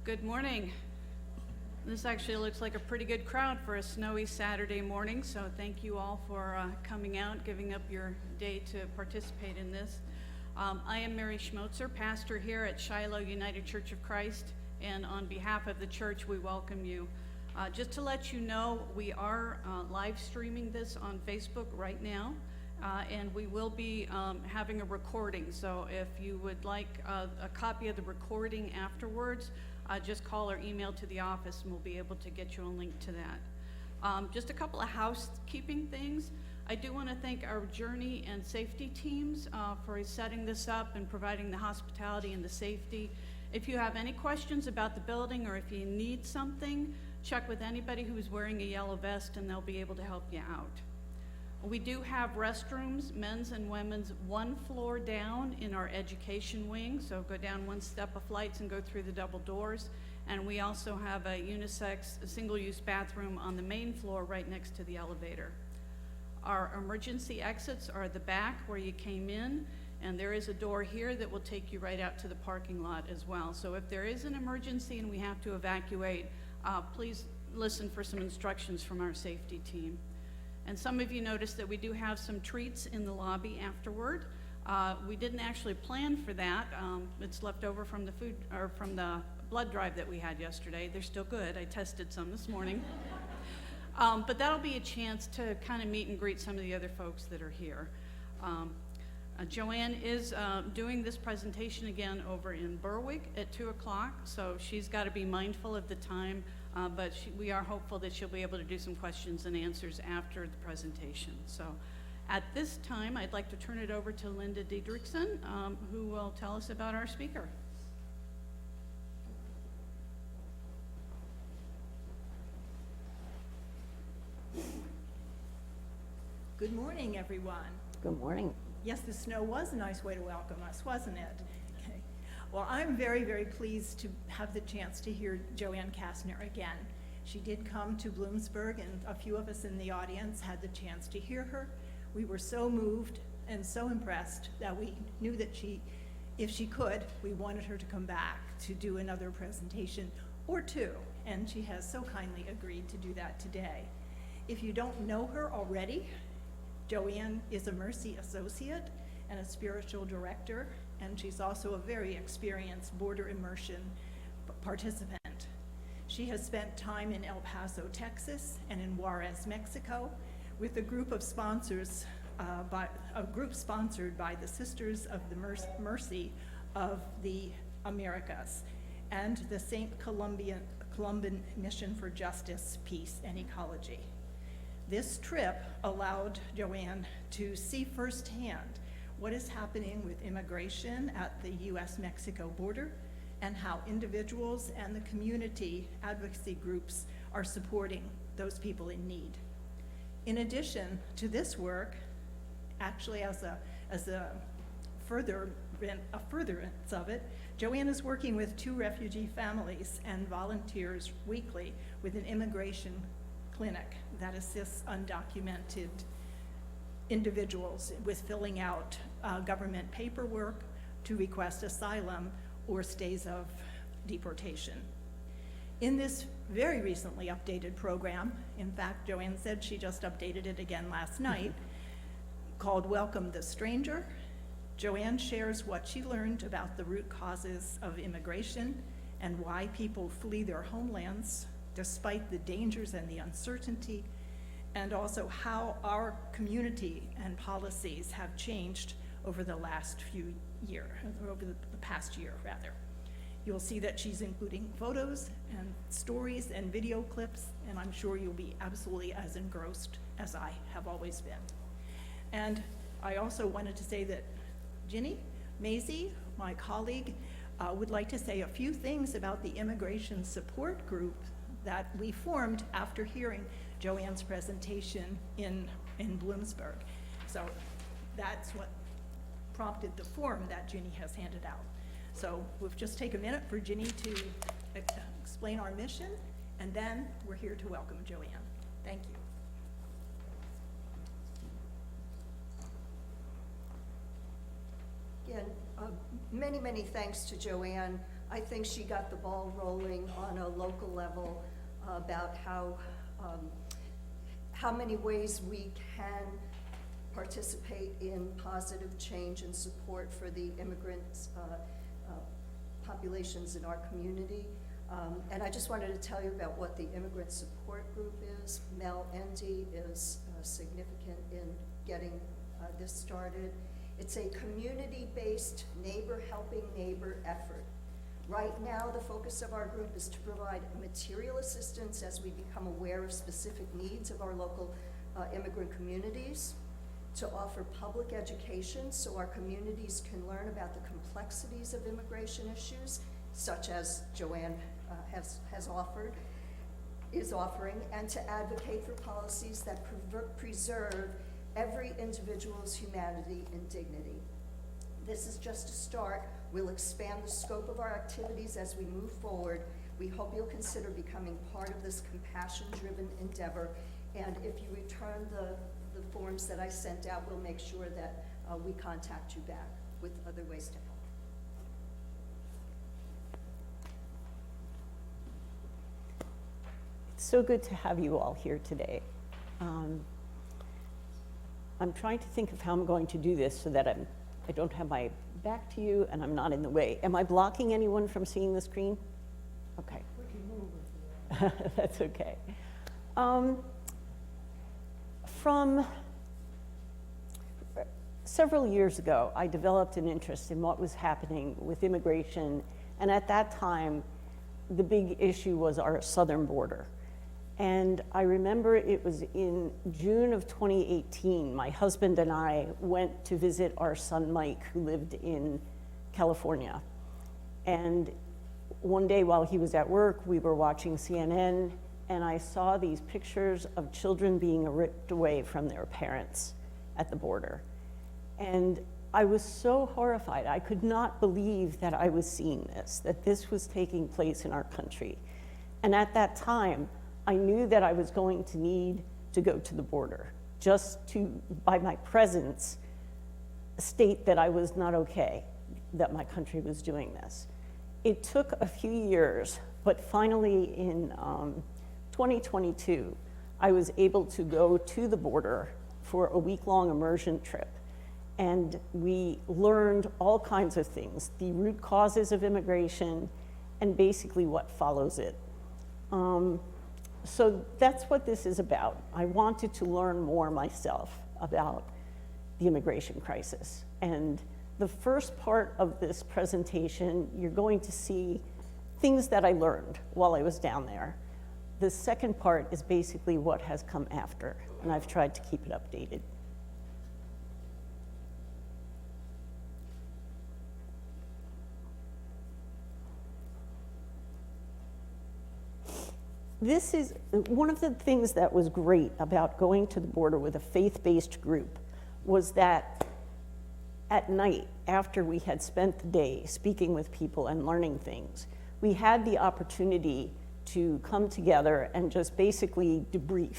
Good morning. This actually looks like a pretty good crowd for a snowy Saturday morning, so thank you all for coming out, giving up your day to participate in this. I am Mary Schmotzer, pastor here at Shiloh United Church of Christ, and on behalf of the church, we welcome you. Just to let you know, we are live streaming this on Facebook right now, and we will be having a recording. So if you would like a copy of the recording afterwards, just call or email to the office and we'll be able to get you a link to that. Just a couple of housekeeping things. I do want to thank our journey and safety teams for setting this up and providing the hospitality and the safety. If you have any questions about the building or if you need something, check with anybody who's wearing a yellow vest and they'll be able to help you out. We do have restrooms, men's and women's, one floor down in our education wing, so go down one step of flights and go through the double doors. And we also have a unisex, single-use bathroom on the main floor right next to the elevator. Our emergency exits are the back where you came in, and there is a door here that will take you right out to the parking lot as well. So if there is an emergency and we have to evacuate, please listen for some instructions from our safety team. And some of you noticed that we do have some treats in the lobby afterward. We didn't actually plan for that. It's left over from the food or from the blood drive that we had yesterday. They're still good. I tested some this morning. But that'll be a chance to kind of meet and greet some of the other folks that are here. Joanne is doing this presentation again over in Berwick at 2 o'clock, so she's got to be mindful of the time. But we are hopeful that she'll be able to do some questions and answers after the presentation. So at this time, I'd like to turn it over to Linda Diedrichsen, who will tell us about our speaker. Good morning, everyone. Good morning. Yes, the snow was a nice way to welcome us, wasn't it? Okay. Well, I'm very, very pleased to have the chance to hear Joanne Kastner again. She did come to Bloomsburg, and a few of us in the audience had the chance to hear her. We were so moved and so impressed that we knew that if she could, we wanted her to come back to do another presentation or two, and she has so kindly agreed to do that today. If you don't know her already, Joanne is a Mercy Associate and a spiritual director, and she's also a very experienced border immersion participant. She has spent time in El Paso, Texas, and in Juarez, Mexico, with a group of sponsors, sponsored by the Sisters of the Mercy of the Americas and the St. Columban Mission for Justice, Peace, and Ecology. This trip allowed Joanne to see firsthand what is happening with immigration at the U.S.-Mexico border and how individuals and the community advocacy groups are supporting those people in need. In addition to this work, actually as a furtherance of it, Joanne is working with 2 refugee families and volunteers weekly with an immigration clinic that assists undocumented individuals with filling out government paperwork to request asylum or stays of deportation. In this very recently updated program, in fact, Joanne said she just updated it again last night, called Welcome the Stranger, Joanne shares what she learned about the root causes of immigration and why people flee their homelands despite the dangers and the uncertainty, and also how our community and policies have changed over the past year rather. You'll see that she's including photos and stories and video clips, and I'm sure you'll be absolutely as engrossed as I have always been. And I also wanted to say that Ginny Maisie, my colleague, would like to say a few things about the immigration support group that we formed after hearing Joanne's presentation in Bloomsburg. So that's what prompted the form that Ginny has handed out. So we'll just take a minute for Ginny to explain our mission, and then we're here to welcome Joanne. Thank you. And many, many thanks to Joanne. I think she got the ball rolling on a local level about how many ways we can participate in positive change and support for the immigrant populations in our community. And I just wanted to tell you about what the Immigrant Support Group is. Mel Endy is significant in getting this started. It's a community-based neighbor helping neighbor effort. Right now, the focus of our group is to provide material assistance as we become aware of specific needs of our local immigrant communities, to offer public education so our communities can learn about the complexities of immigration issues, such as Joanne is offering, and to advocate for policies that preserve every individual's humanity and dignity. This is just a start. We'll expand the scope of our activities as we move forward. We hope you'll consider becoming part of this compassion-driven endeavor. And if you return the forms that I sent out, we'll make sure that we contact you back with other ways to help. It's so good to have you all here today. I'm trying to think of how I'm going to do this so that I don't have my back to you and I'm not in the way. Am I blocking anyone from seeing the screen? Okay. We can move it. That's okay. From several years ago, I developed an interest in what was happening with immigration, and at that time, the big issue was our southern border. And I remember it was in June of 2018, my husband and I went to visit our son Mike, who lived in California. And one day while he was at work, we were watching CNN, and I saw these pictures of children being ripped away from their parents at the border. And I was so horrified. I could not believe that I was seeing this, that this was taking place in our country. And at that time, I knew that I was going to need to go to the border, just to, by my presence, state that I was not okay, that my country was doing this. It took a few years, but finally in 2022, I was able to go to the border for a week-long immersion trip. And we learned all kinds of things, the root causes of immigration, and basically what follows it. So that's what this is about. I wanted to learn more myself about the immigration crisis. And the first part of this presentation, you're going to see things that I learned while I was down there. The second part is basically what has come after, and I've tried to keep it updated. This is one of the things that was great about going to the border with a faith-based group, was that at night, after we had spent the day speaking with people and learning things, we had the opportunity to come together and just basically debrief.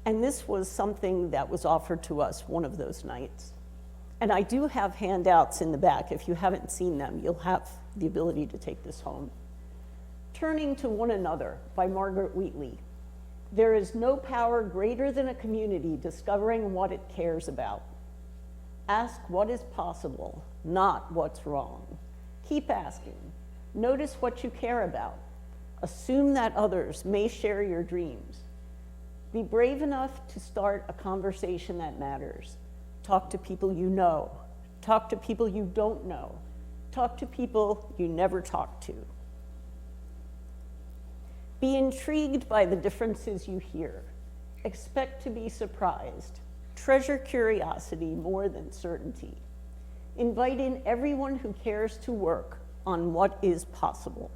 And this was something that was offered to us one of those nights. And I do have handouts in the back. If you haven't seen them, you'll have the ability to take this home. Turning to One Another by Margaret Wheatley. There is no power greater than a community discovering what it cares about. Ask what is possible, not what's wrong. Keep asking. Notice what you care about. Assume that others may share your dreams. Be brave enough to start a conversation that matters. Talk to people you know. Talk to people you don't know. Talk to people you never talked to. Be intrigued by the differences you hear. Expect to be surprised. Treasure curiosity more than certainty. Invite in everyone who cares to work on what is possible.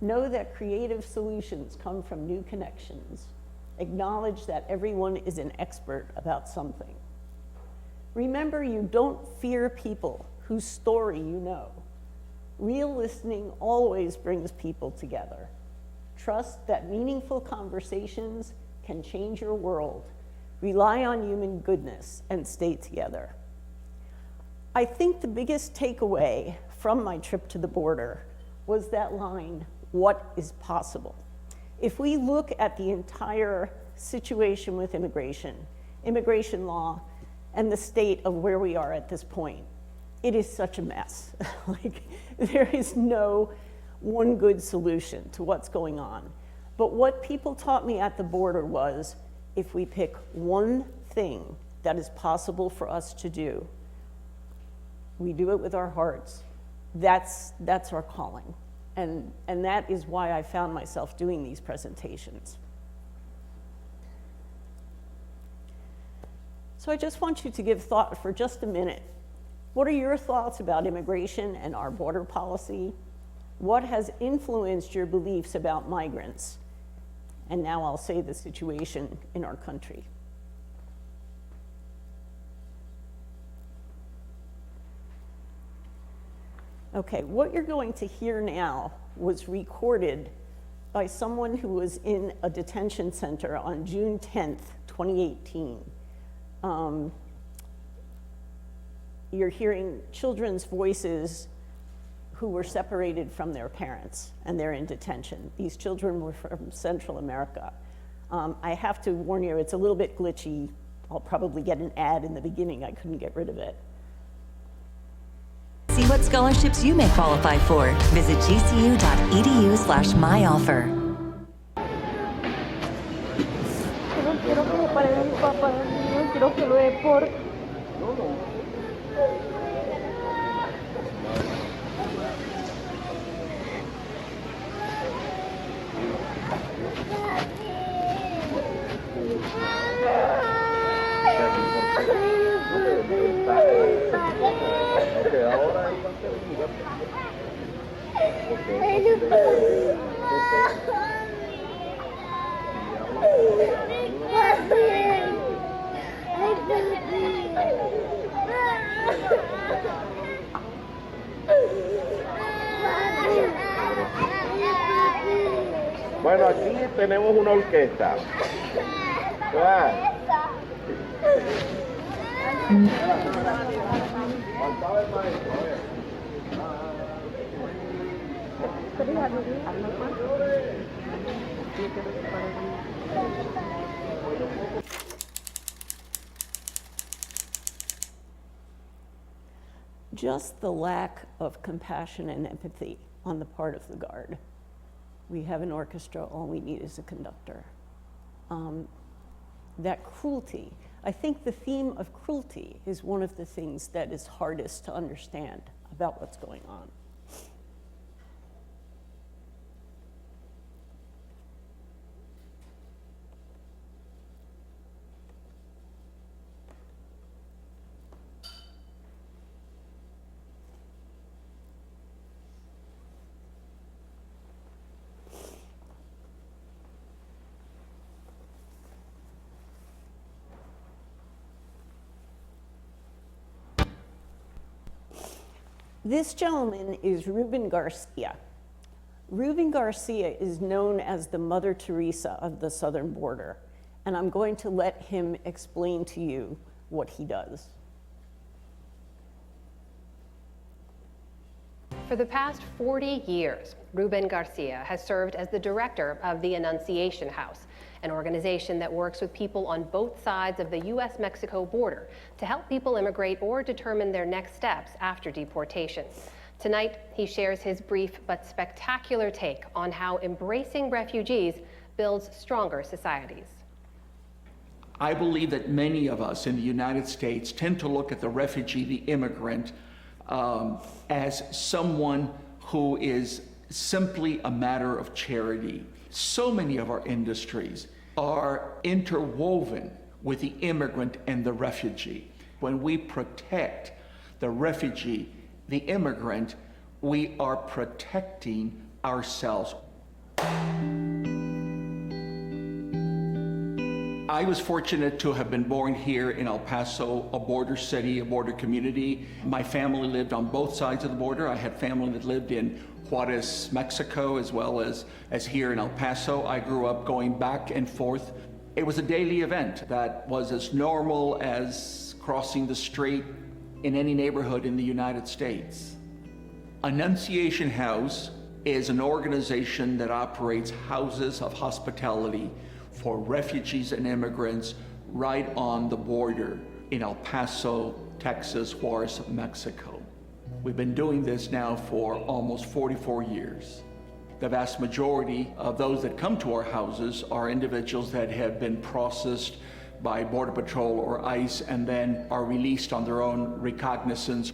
Know that creative solutions come from new connections. Acknowledge that everyone is an expert about something. Remember, you don't fear people whose story you know. Real listening always brings people together. Trust that meaningful conversations can change your world. Rely on human goodness and stay together. I think the biggest takeaway from my trip to the border was that line, what is possible? If we look at the entire situation with immigration law, and the state of where we are at this point, it is such a mess. Like, there is no one good solution to what's going on. But what people taught me at the border was, if we pick one thing that is possible for us to do, we do it with our hearts. That's our calling. And that is why I found myself doing these presentations. So I just want you to give thought for just a minute. What are your thoughts about immigration and our border policy? What has influenced your beliefs about migrants? And now I'll say the situation in our country. Okay, what you're going to hear now was recorded by someone who was in a detention center on June 10th, 2018. You're hearing children's voices who were separated from their parents, and they're in detention. These children were from Central America. I have to warn you, it's a little bit glitchy. I'll probably get an ad in the beginning. I couldn't get rid of it. See what scholarships you may qualify for. Visit gcu.edu/myoffer. No quiero que le paren a mi papá, no quiero que lo deporten. Bueno, aquí tenemos una orquesta. Faltaba el maestro, a ver. Just the lack of compassion and empathy on the part of the Guard. We have an orchestra, all we need is a conductor. That cruelty, I think the theme of cruelty is one of the things that is hardest to understand about what's going on. This gentleman is Ruben Garcia. Ruben Garcia is known as the Mother Teresa of the southern border, and I'm going to let him explain to you what he does. For the past 40 years, Ruben Garcia has served as the director of the Annunciation House, an organization that works with people on both sides of the U.S.-Mexico border to help people immigrate or determine their next steps after deportation. Tonight, he shares his brief but spectacular take on how embracing refugees builds stronger societies. I believe that many of us in the United States tend to look at the refugee, the immigrant, as someone who is simply a matter of charity. So many of our industries are interwoven with the immigrant and the refugee. When we protect the refugee, the immigrant, we are protecting ourselves. I was fortunate to have been born here in El Paso, a border city, a border community. My family lived on both sides of the border. I had family that lived in Juarez, Mexico, as well as here in El Paso. I grew up going back and forth. It was a daily event that was as normal as crossing the street in any neighborhood in the United States. Annunciation House is an organization that operates houses of hospitality for refugees and immigrants right on the border in El Paso, Texas, Juarez, Mexico. We've been doing this now for almost 44 years. The vast majority of those that come to our houses are individuals that have been processed by Border Patrol or ICE and then are released on their own recognizance.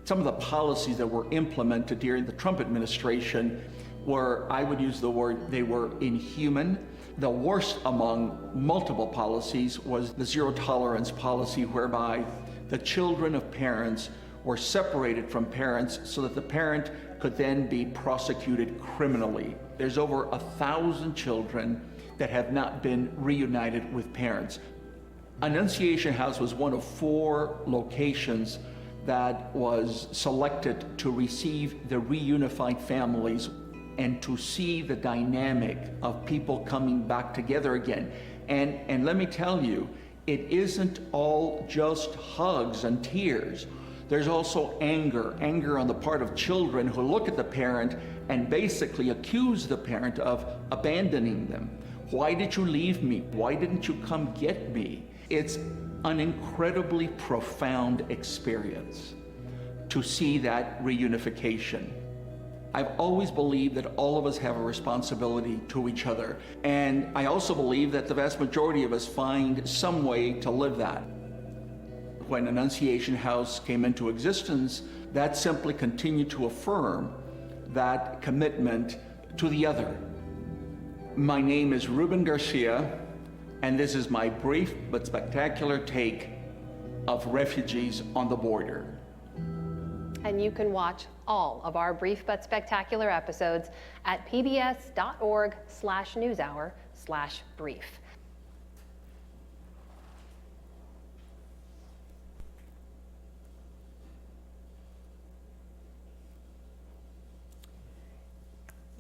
Some of the policies that were implemented during the Trump administration were, I would use the word, they were inhuman. The worst among multiple policies was the zero tolerance policy, whereby the children of parents were separated from parents so that the parent could then be prosecuted criminally. There's over 1,000 children that have not been reunited with parents. Annunciation House was one of 4 locations that was selected to receive the reunified families and to see the dynamic of people coming back together again. And let me tell you, it isn't all just hugs and tears. There's also anger on the part of children who look at the parent and basically accuse the parent of abandoning them. Why did you leave me? Why didn't you come get me? It's an incredibly profound experience to see that reunification. I've always believed that all of us have a responsibility to each other. And I also believe that the vast majority of us find some way to live that. When Annunciation House came into existence, that simply continued to affirm that commitment to the other. My name is Ruben Garcia, and this is my brief but spectacular take of refugees on the border. And you can watch all of our brief but spectacular episodes at pbs.org/newshour/brief.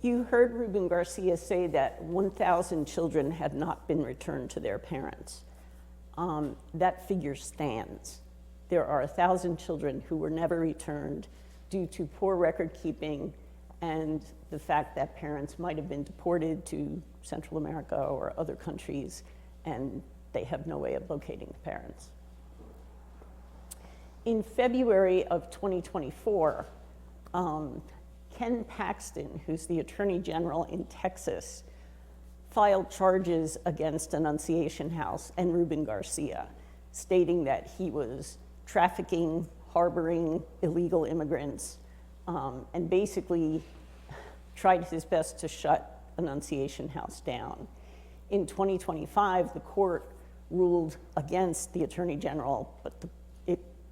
You heard Ruben Garcia say that 1,000 children had not been returned to their parents. That figure stands. There are 1,000 children who were never returned due to poor record keeping and the fact that parents might have been deported to Central America or other countries, and they have no way of locating the parents. In February of 2024, Ken Paxton, who's the Attorney General in Texas, filed charges against Annunciation House and Ruben Garcia, stating that he was trafficking, harboring illegal immigrants, and basically tried his best to shut Annunciation House down. In 2025, the court ruled against the Attorney General, but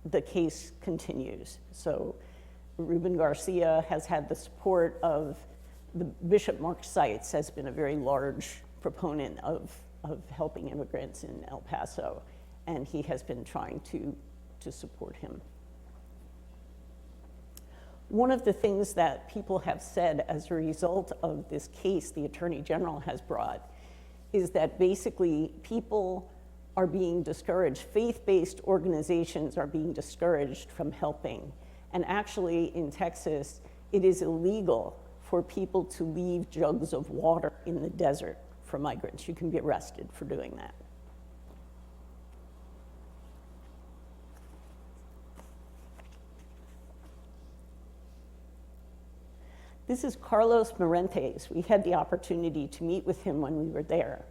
the case continues. So Ruben Garcia has had the support of the Bishop Mark Seitz, has been a very large proponent of helping immigrants in El Paso, and he has been trying to support him. One of the things that people have said as a result of this case the Attorney General has brought is that basically people are being discouraged, faith-based organizations are being discouraged from helping. And actually in Texas, it is illegal for people to leave jugs of water in the desert for migrants. You can be arrested for doing that. This is Carlos Morentes. We had the opportunity to meet with him when we were there.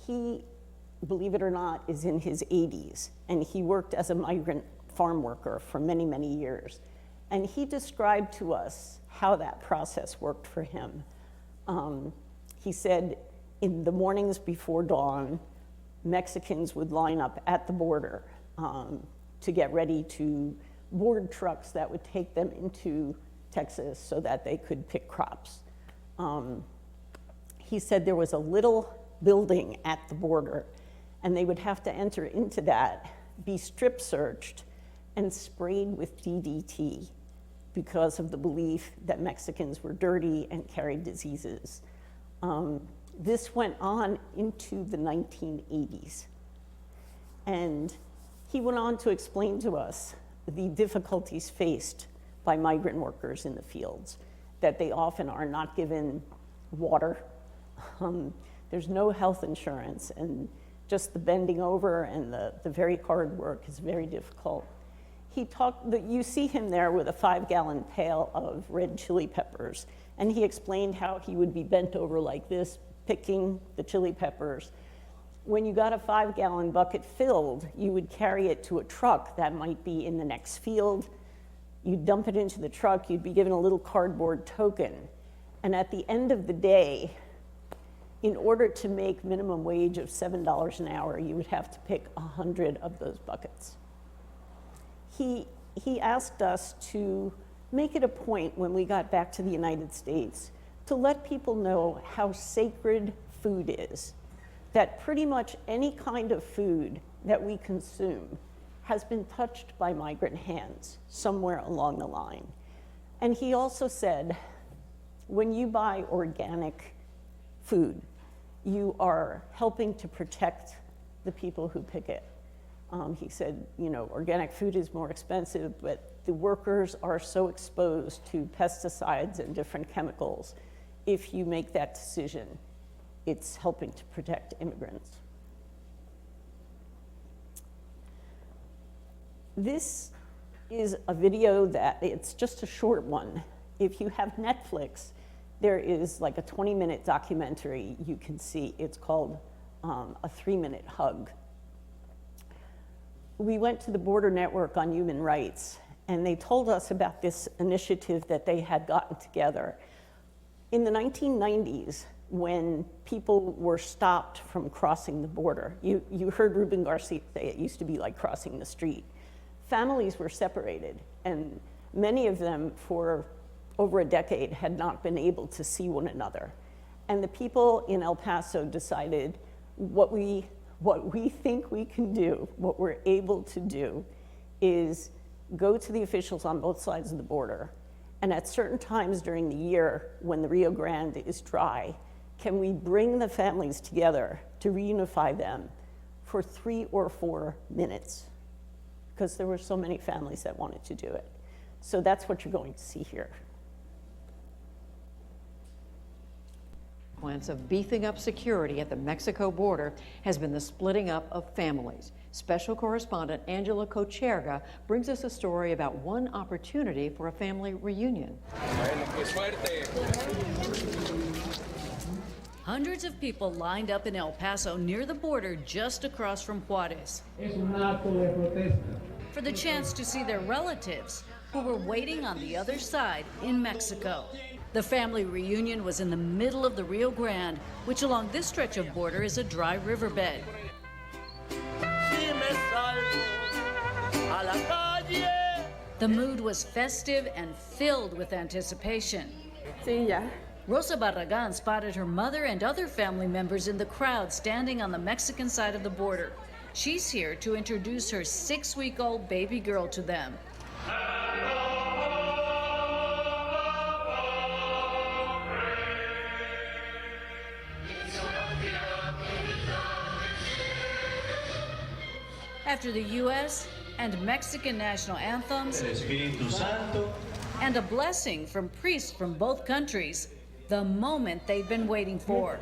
He, believe it or not, is in his 80s, and he worked as a migrant farm worker for many, many years. And he described to us how that process worked for him. He said in the mornings before dawn, Mexicans would line up at the border to get ready to board trucks that would take them into Texas so that they could pick crops. He said there was a little building at the border, and they would have to enter into that, be strip searched, and sprayed with DDT because of the belief that Mexicans were dirty and carried diseases. This went on into the 1980s. And he went on to explain to us the difficulties faced by migrant workers in the fields, that they often are not given water. There's no health insurance, and just the bending over and the very hard work is very difficult. He talked, you see him there with a 5-gallon pail of red chili peppers, and he explained how he would be bent over like this, picking the chili peppers. When you got a 5-gallon bucket filled, you would carry it to a truck that might be in the next field. You'd dump it into the truck, you'd be given a little cardboard token. And at the end of the day, in order to make minimum wage of $7 an hour, you would have to pick 100 of those buckets. He asked us to make it a point when we got back to the United States to let people know how sacred food is, that pretty much any kind of food that we consume has been touched by migrant hands somewhere along the line. And he also said, when you buy organic food, you are helping to protect the people who pick it. He said, you know, organic food is more expensive, but the workers are so exposed to pesticides and different chemicals. If you make that decision, it's helping to protect immigrants. This is a video that, it's just a short one. If you have Netflix, there is like a 20-minute documentary you can see. It's called A 3-Minute Hug. We went to the Border Network on Human Rights, and they told us about this initiative that they had gotten together. In the 1990s, when people were stopped from crossing the border, you heard Ruben Garcia say it used to be like crossing the street. Families were separated, and many of them for over a decade had not been able to see one another. And the people in El Paso decided what we think we can do, what we're able to do, is go to the officials on both sides of the border, and at certain times during the year when the Rio Grande is dry, can we bring the families together to reunify them for 3 or 4 minutes? Because there were so many families that wanted to do it. So that's what you're going to see here. Consequence of beefing up security at the Mexico border has been the splitting up of families. Special correspondent Angela Cocherga brings us a story about one opportunity for a family reunion. Hundreds of people lined up in El Paso near the border just across from Juarez for the chance to see their relatives who were waiting on the other side in Mexico. The family reunion was in the middle of the Rio Grande, which along this stretch of border is a dry riverbed. The mood was festive and filled with anticipation. Rosa Barragan spotted her mother and other family members in the crowd standing on the Mexican side of the border. She's here to introduce her 6-week-old baby girl to them. After the U.S. and Mexican national anthems and a blessing from priests from both countries, the moment they've been waiting for.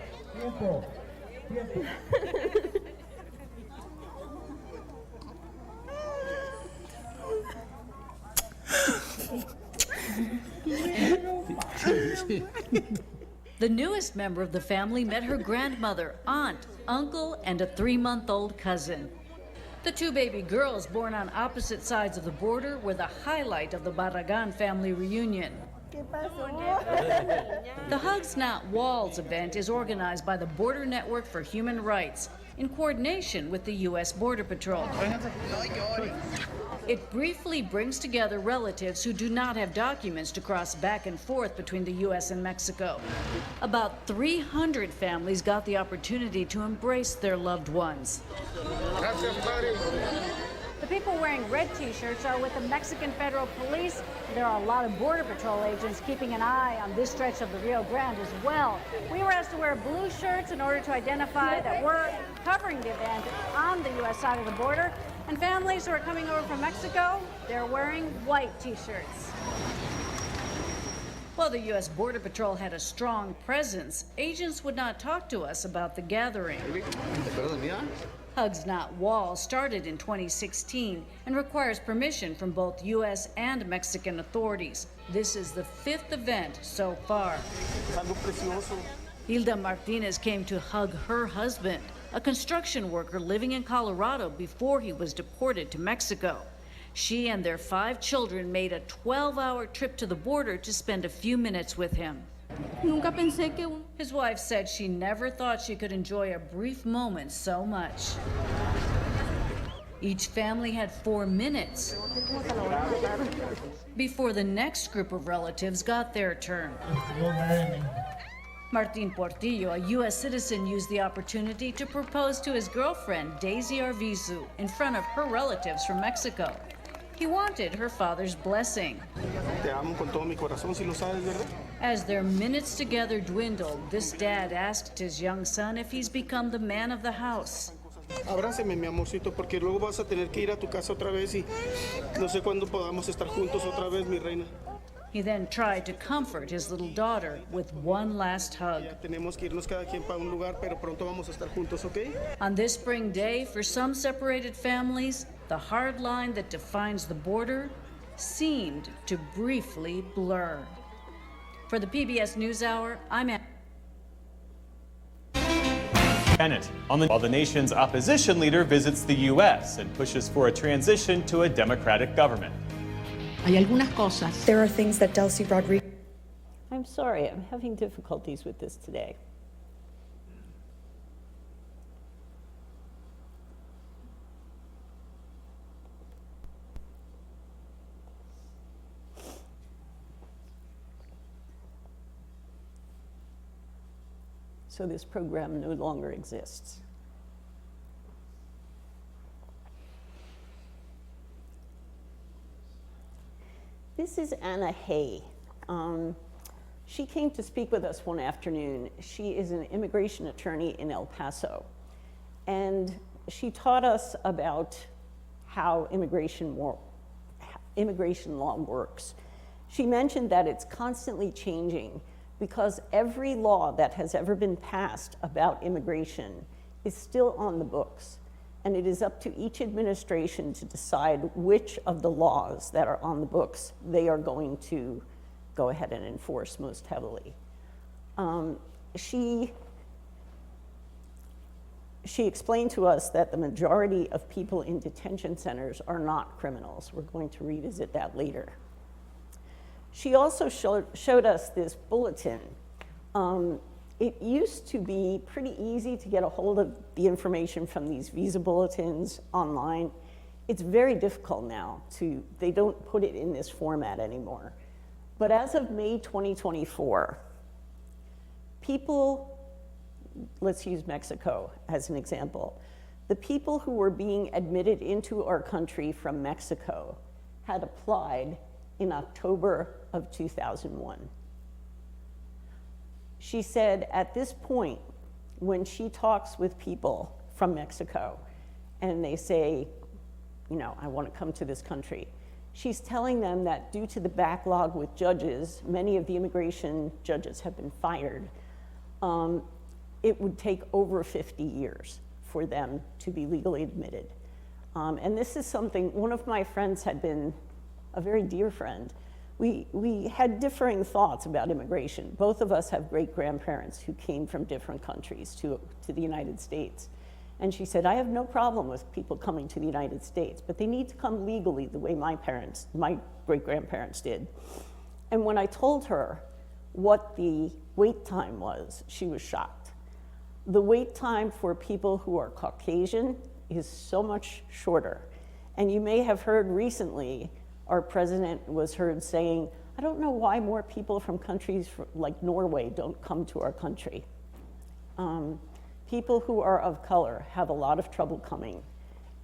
The newest member of the family met her grandmother, aunt, uncle, and a 3-month-old cousin. The 2 baby girls born on opposite sides of the border were the highlight of the Barragan family reunion. The Hugs Not Walls event is organized by the Border Network for Human Rights in coordination with the U.S. Border Patrol. It briefly brings together relatives who do not have documents to cross back and forth between the U.S. and Mexico. About 300 families got the opportunity to embrace their loved ones. The people wearing red t-shirts are with the Mexican Federal Police. There are a lot of Border Patrol agents keeping an eye on this stretch of the Rio Grande as well. We were asked to wear blue shirts in order to identify that we're covering the event on the U.S. side of the border. And families who are coming over from Mexico, they're wearing white t-shirts. While the U.S. Border Patrol had a strong presence, agents would not talk to us about the gathering. Hugs Not Walls started in 2016 and requires permission from both U.S. and Mexican authorities. This is the 5th event so far. Hilda Martinez came to hug her husband, a construction worker living in Colorado before he was deported to Mexico. She and their 5 children made a 12-hour trip to the border to spend a few minutes with him. His wife said she never thought she could enjoy a brief moment so much. Each family had 4 minutes before the next group of relatives got their turn. Martin Portillo, a U.S. citizen, used the opportunity to propose to his girlfriend, Daisy Arvizu, in front of her relatives from Mexico. He wanted her father's blessing. As their minutes together dwindled, this dad asked his young son if he's become the man of the house. Abráceme, mi amorcito, porque luego vas a tener que ir a tu casa otra vez y no sé cuándo podamos estar juntos otra vez, mi reina. He then tried to comfort his little daughter with one last hug. Tenemos que irnos cada quien para un lugar, pero pronto vamos a estar juntos, ¿ok? On this spring day, for some separated families, the hard line that defines the border seemed to briefly blur. For the PBS NewsHour, I'm Ann. Bennett, while the nation's opposition leader visits the U.S. and pushes for a transition to a democratic government. There are things that Delcy Rodriguez. I'm sorry, I'm having difficulties with this today. So this program no longer exists. This is Anna Hay. She came to speak with us one afternoon. She is an immigration attorney in El Paso. And she taught us about how immigration law works. She mentioned that it's constantly changing because every law that has ever been passed about immigration is still on the books. And it is up to each administration to decide which of the laws that are on the books they are going to go ahead and enforce most heavily. She explained to us that the majority of people in detention centers are not criminals. We're going to revisit that later. She also showed us this bulletin. It used to be pretty easy to get a hold of the information from these visa bulletins online. It's very difficult now they don't put it in this format anymore. But as of May 2024, people, let's use Mexico as an example. The people who were being admitted into our country from Mexico had applied in October of 2001. She said at this point, when she talks with people from Mexico and they say, you know, I want to come to this country, she's telling them that due to the backlog with judges, many of the immigration judges have been fired, it would take over 50 years for them to be legally admitted. And this is something, one of my friends had been a very dear friend. We had differing thoughts about immigration. Both of us have great-grandparents who came from different countries to the United States. And she said, I have no problem with people coming to the United States, but they need to come legally the way my great-grandparents did. And when I told her what the wait time was, she was shocked. The wait time for people who are Caucasian is so much shorter. And you may have heard recently, our president was heard saying, I don't know why more people from countries like Norway don't come to our country. People who are of color have a lot of trouble coming.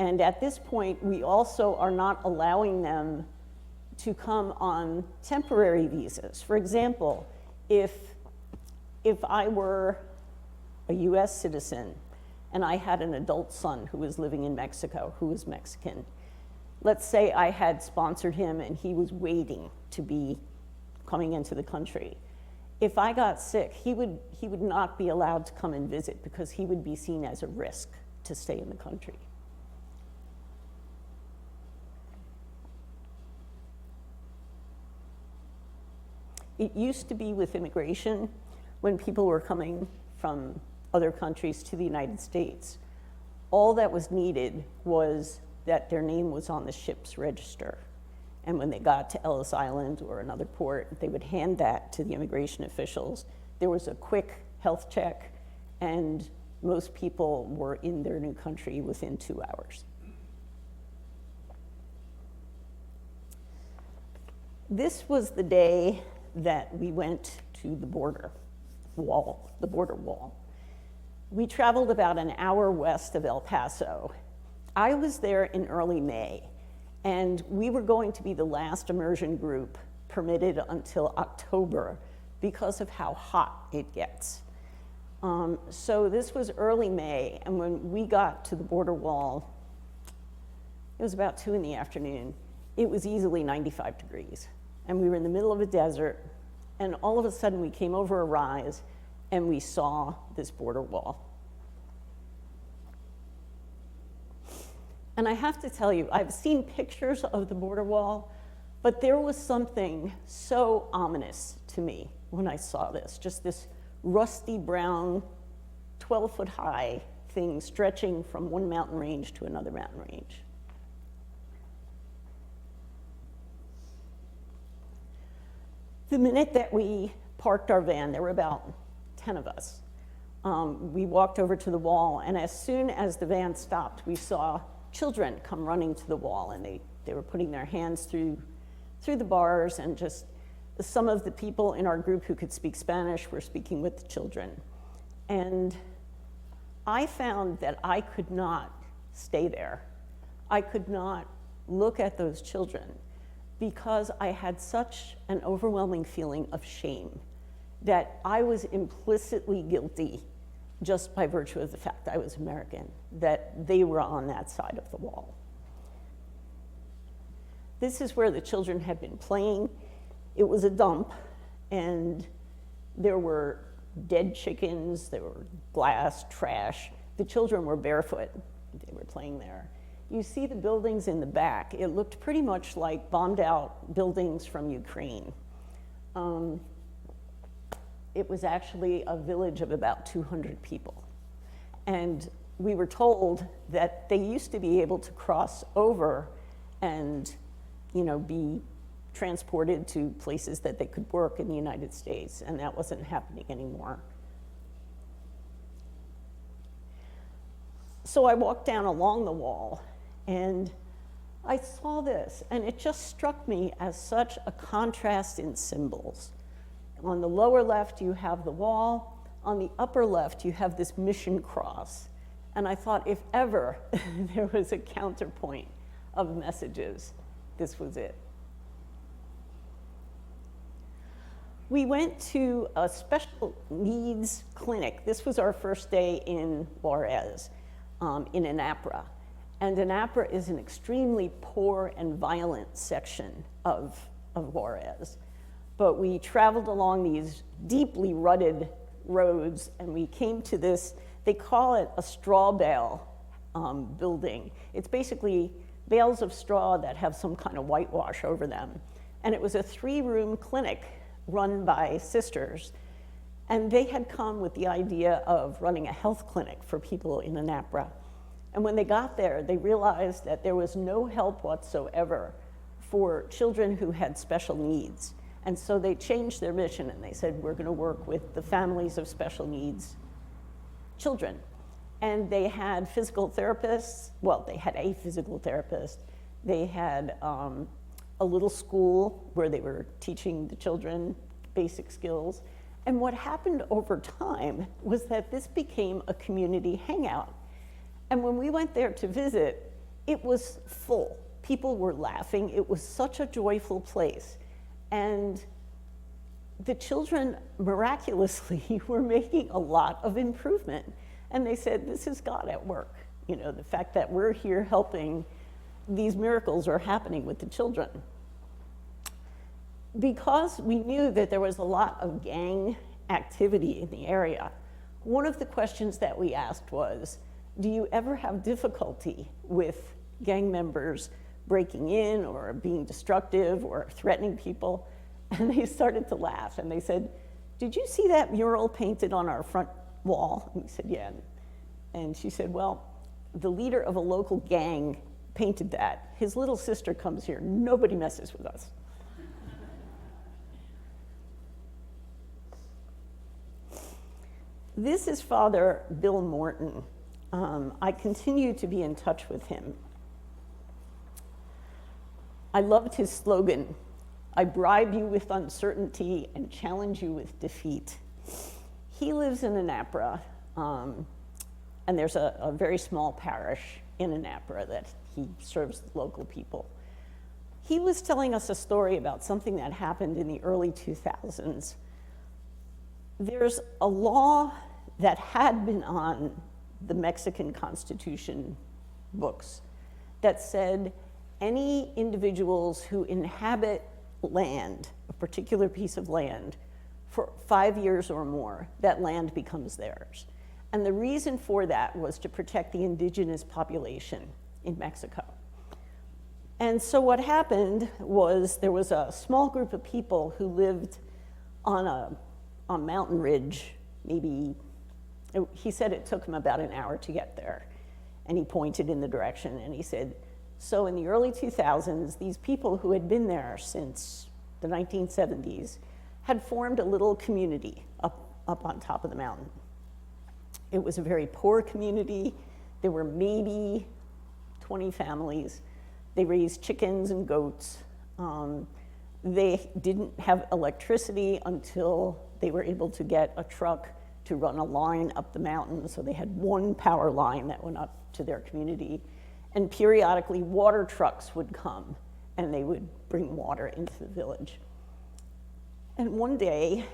And at this point, we also are not allowing them to come on temporary visas. For example, if I were a US citizen and I had an adult son who was living in Mexico, who was Mexican. Let's say I had sponsored him and he was waiting to be coming into the country. If I got sick, he would not be allowed to come and visit because he would be seen as a risk to stay in the country. It used to be with immigration, when people were coming from other countries to the United States, all that was needed was that their name was on the ship's register. And when they got to Ellis Island or another port, they would hand that to the immigration officials. There was a quick health check, and most people were in their new country within 2 hours. This was the day that we went to the border wall. We traveled about an hour west of El Paso. I was there in early May, and we were going to be the last immersion group permitted until October because of how hot it gets. So this was early May, and when we got to the border wall, it was about 2 in the afternoon. It was easily 95 degrees, and we were in the middle of a desert, and all of a sudden we came over a rise, and we saw this border wall. And I have to tell you, I've seen pictures of the border wall, but there was something so ominous to me when I saw this, just this rusty brown, 12-foot high thing stretching from one mountain range to another mountain range. The minute that we parked our van, there were about 10 of us. We walked over to the wall, and as soon as the van stopped, we saw children come running to the wall, and they were putting their hands through the bars, and just some of the people in our group who could speak Spanish were speaking with the children. And I found that I could not stay there. I could not look at those children because I had such an overwhelming feeling of shame that I was implicitly guilty just by virtue of the fact I was American, that they were on that side of the wall. This is where the children had been playing. It was a dump, and there were dead chickens, there were glass, trash. The children were barefoot. They were playing there. You see the buildings in the back. It looked pretty much like bombed out buildings from Ukraine. It was actually a village of about 200 people. And we were told that they used to be able to cross over and, be transported to places that they could work in the United States, and that wasn't happening anymore. So I walked down along the wall, and I saw this, and it just struck me as such a contrast in symbols. On the lower left, you have the wall. On the upper left, you have this mission cross. And I thought, if ever there was a counterpoint of messages, this was it. We went to a special needs clinic. This was our first day in Juarez, in Anapra. And Anapra is an extremely poor and violent section of Juarez. But we traveled along these deeply rutted roads, and we came to this, they call it a straw bale building. It's basically bales of straw that have some kind of whitewash over them. And it was a 3-room clinic run by sisters. And they had come with the idea of running a health clinic for people in Anapra. And when they got there, they realized that there was no help whatsoever for children who had special needs. And so they changed their mission, and they said, we're going to work with the families of special needs children. And they had physical therapists. Well, they had a physical therapist. They had a little school where they were teaching the children basic skills. And what happened over time was that this became a community hangout. And when we went there to visit, it was full. People were laughing. It was such a joyful place. And the children, miraculously, were making a lot of improvement. And they said, this is God at work. You know, the fact that we're here helping, these miracles are happening with the children. Because we knew that there was a lot of gang activity in the area, one of the questions that we asked was, do you ever have difficulty with gang members breaking in or being destructive or threatening people? And they started to laugh and they said, did you see that mural painted on our front wall? And we said, yeah. And she said, well, the leader of a local gang painted that. His little sister comes here. Nobody messes with us. This is Father Bill Morton. I continue to be in touch with him. I loved his slogan, I bribe you with uncertainty and challenge you with defeat. He lives in Annapolis, and there's a very small parish in Annapolis that he serves the local people. He was telling us a story about something that happened in the early 2000s. There's a law that had been on the Mexican Constitution books that said any individuals who inhabit land, a particular piece of land, for 5 years or more, that land becomes theirs. And the reason for that was to protect the indigenous population in Mexico. And so what happened was there was a small group of people who lived on a mountain ridge, maybe, he said it took him about an hour to get there. And he pointed in the direction and he said, so in the early 2000s, these people who had been there since the 1970s had formed a little community up on top of the mountain. It was a very poor community. There were maybe 20 families. They raised chickens and goats. They didn't have electricity until they were able to get a truck to run a line up the mountain. So they had one power line that went up to their community. And periodically water trucks would come and they would bring water into the village. And one day,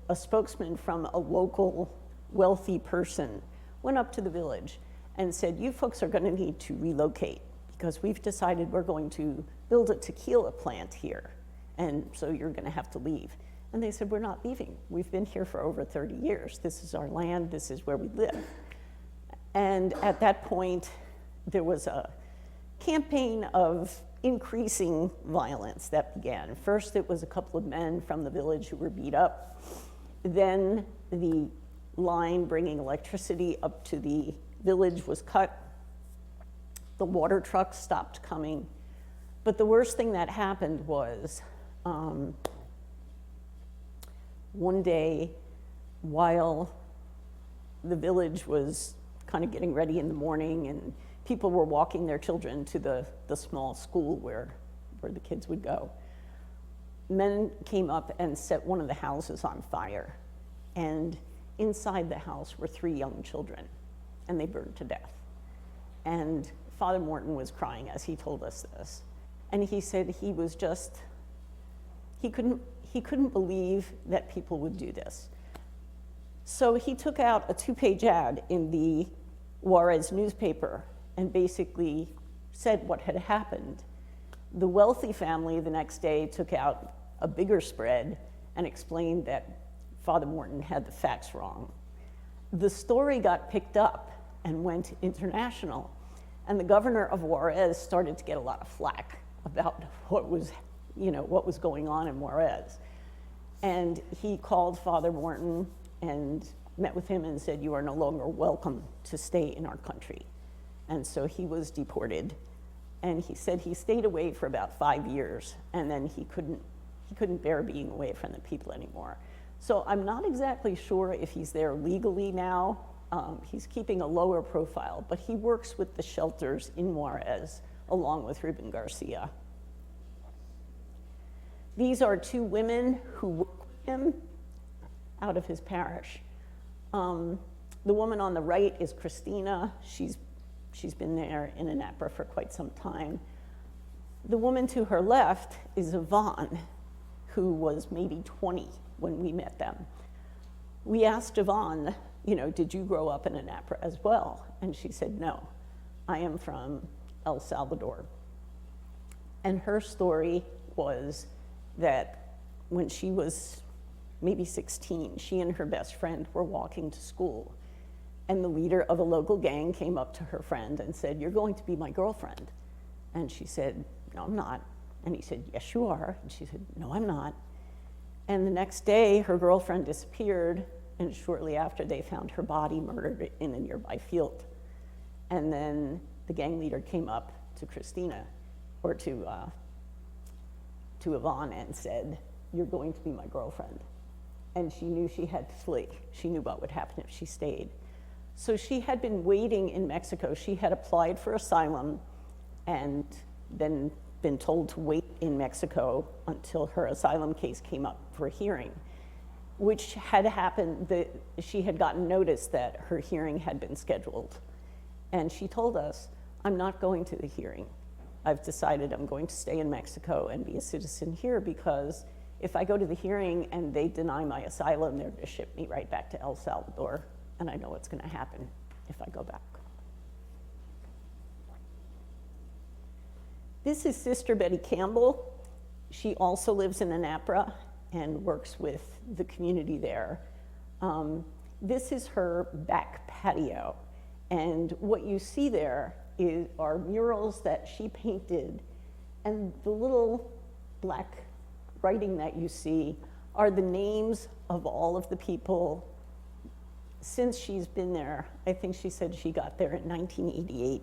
a spokesman from a local wealthy person went up to the village and said, you folks are going to need to relocate because we've decided we're going to build a tequila plant here. And so you're going to have to leave. And they said, we're not leaving. We've been here for over 30 years. This is our land. This is where we live. And at that point, there was a campaign of increasing violence that began. First, it was a couple of men from the village who were beat up. Then the line bringing electricity up to the village was cut. The water trucks stopped coming. But the worst thing that happened was one day, while the village was kind of getting ready in the morning and people were walking their children to the small school where the kids would go, men came up and set one of the houses on fire. And inside the house were 3 young children, and they burned to death. And Father Morton was crying as he told us this. And he said he was just, he couldn't believe that people would do this. So he took out a 2-page ad in the Juarez newspaper and basically said what had happened. The wealthy family the next day took out a bigger spread and explained that Father Morton had the facts wrong. The story got picked up and went international, and the governor of Juarez started to get a lot of flack about what was going on in Juarez. And he called Father Morton and met with him and said, you are no longer welcome to stay in our country. And so he was deported. And he said he stayed away for about 5 years, and then he couldn't bear being away from the people anymore. So I'm not exactly sure if he's there legally now. He's keeping a lower profile, but he works with the shelters in Juarez, along with Ruben Garcia. These are 2 women who work with him out of his parish. The woman on the right is Christina. She's been there in Annapolis for quite some time. The woman to her left is Yvonne, who was maybe 20 when we met them. we asked Yvonne, you know, did you grow up in Anapra as well? And she said, no, I am from El Salvador. And her story was that when she was maybe 16, she and her best friend were walking to school. And the leader of a local gang came up to her friend and said, you're going to be my girlfriend. And she said, no, I'm not. And he said, yes, you are. And she said, no, I'm not. And the next day, her girlfriend disappeared, and shortly after, they found her body murdered in a nearby field. And then the gang leader came up to Christina, or to Yvonne, and said, you're going to be my girlfriend. And she knew she had to flee. She knew what would happen if she stayed. So she had been waiting in Mexico. She had applied for asylum and then been told to wait in Mexico until her asylum case came up for a hearing, which had happened, that she had gotten notice that her hearing had been scheduled. And she told us, I'm not going to the hearing. I've decided I'm going to stay in Mexico and be a citizen here, because if I go to the hearing and they deny my asylum, they're gonna ship me right back to El Salvador, and I know what's gonna happen if I go back. This is Sister Betty Campbell. She also lives in Anapra and works with the community there. This is her back patio. And what you see there are murals that she painted. And the little black writing that you see are the names of all of the people since she's been there. I think she said she got there in 1988.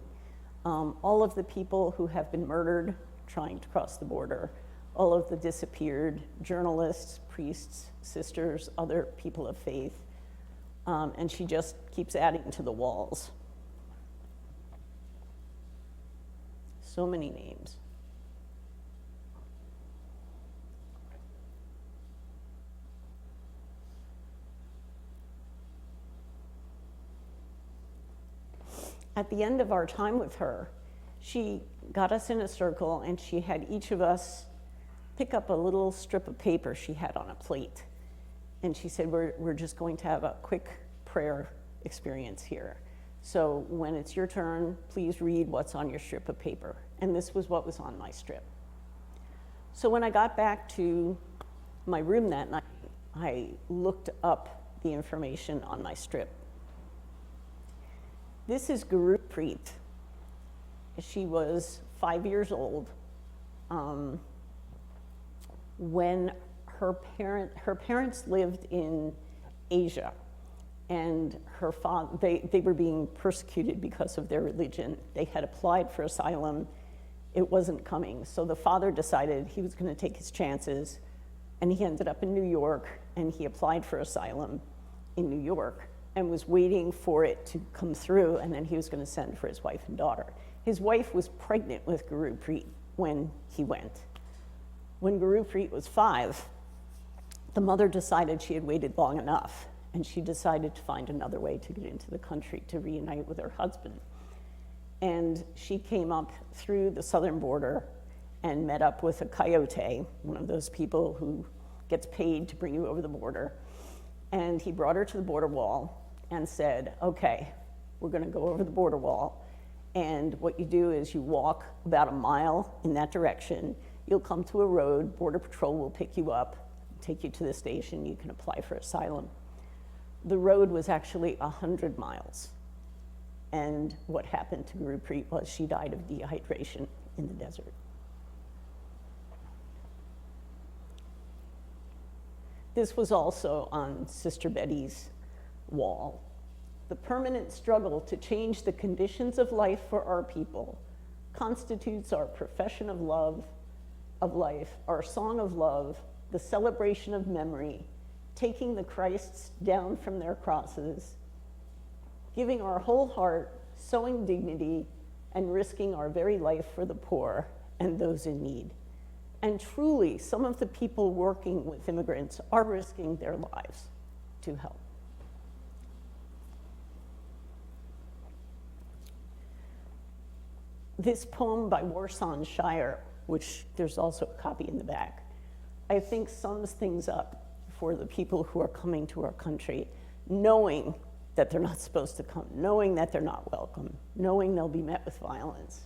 All of the people who have been murdered trying to cross the border, all of the disappeared journalists, priests, sisters, other people of faith, and she just keeps adding to the walls. So many names. At the end of our time with her, she got us in a circle and she had each of us pick up a little strip of paper she had on a plate. And she said, we're just going to have a quick prayer experience here. So when it's your turn, please read what's on your strip of paper. And this was what was on my strip. So when I got back to my room that night, I looked up the information on my strip. This is Gurpreet. She was 5 years old when her parents lived in Asia, and her father, they were being persecuted because of their religion. They had applied for asylum. It wasn't coming. So the father decided he was going to take his chances, and he ended up in New York, and he applied for asylum in New York and was waiting for it to come through, and then he was going to send for his wife and daughter. His wife was pregnant with Gurpreet when he went. When Gurpreet was 5, the mother decided she had waited long enough, and she decided to find another way to get into the country to reunite with her husband. And she came up through the southern border and met up with a coyote, one of those people who gets paid to bring you over the border. And he brought her to the border wall and said, okay, we're gonna go over the border wall. And what you do is you walk about a mile in that direction. You'll come to a road, Border Patrol will pick you up, take you to the station, you can apply for asylum. The road was actually 100 miles. And what happened to Gurpreet was she died of dehydration in the desert. This was also on Sister Betty's wall. The permanent struggle to change the conditions of life for our people constitutes our profession of love, of life, our song of love, the celebration of memory, taking the Christs down from their crosses, giving our whole heart, sowing dignity, and risking our very life for the poor and those in need. And truly, some of the people working with immigrants are risking their lives to help. This poem by Warsan Shire, which there's also a copy in the back, I think sums things up for the people who are coming to our country, knowing that they're not supposed to come, knowing that they're not welcome, knowing they'll be met with violence.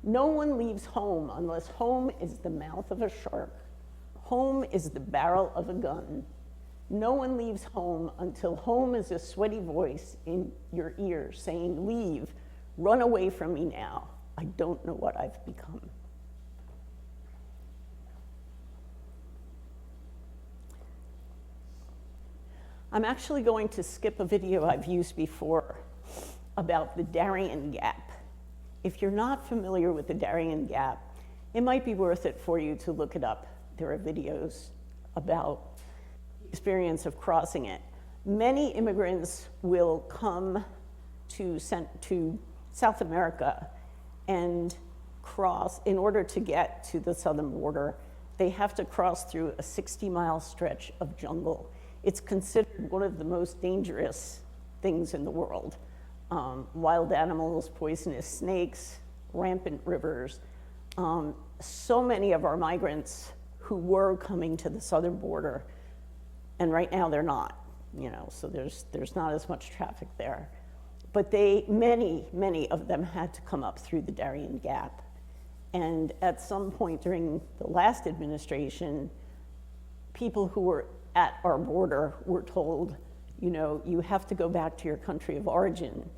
No one leaves home unless home is the mouth of a shark, home is the barrel of a gun. No one leaves home until home is a sweaty voice in your ear saying, leave, run away from me now. I don't know what I've become. I'm actually going to skip a video I've used before about the Darien Gap. If you're not familiar with the Darien Gap, it might be worth it for you to look it up. There are videos about the experience of crossing it. Many immigrants will come to South America and cross, in order to get to the southern border, they have to cross through a 60-mile stretch of jungle. It's considered one of the most dangerous things in the world. Wild animals, poisonous snakes, rampant rivers. So many of our migrants who were coming to the southern border, and right now they're not, so there's not as much traffic there. But many of them had to come up through the Darien Gap. And at some point during the last administration, people who were at our border were told, you have to go back to your country of origin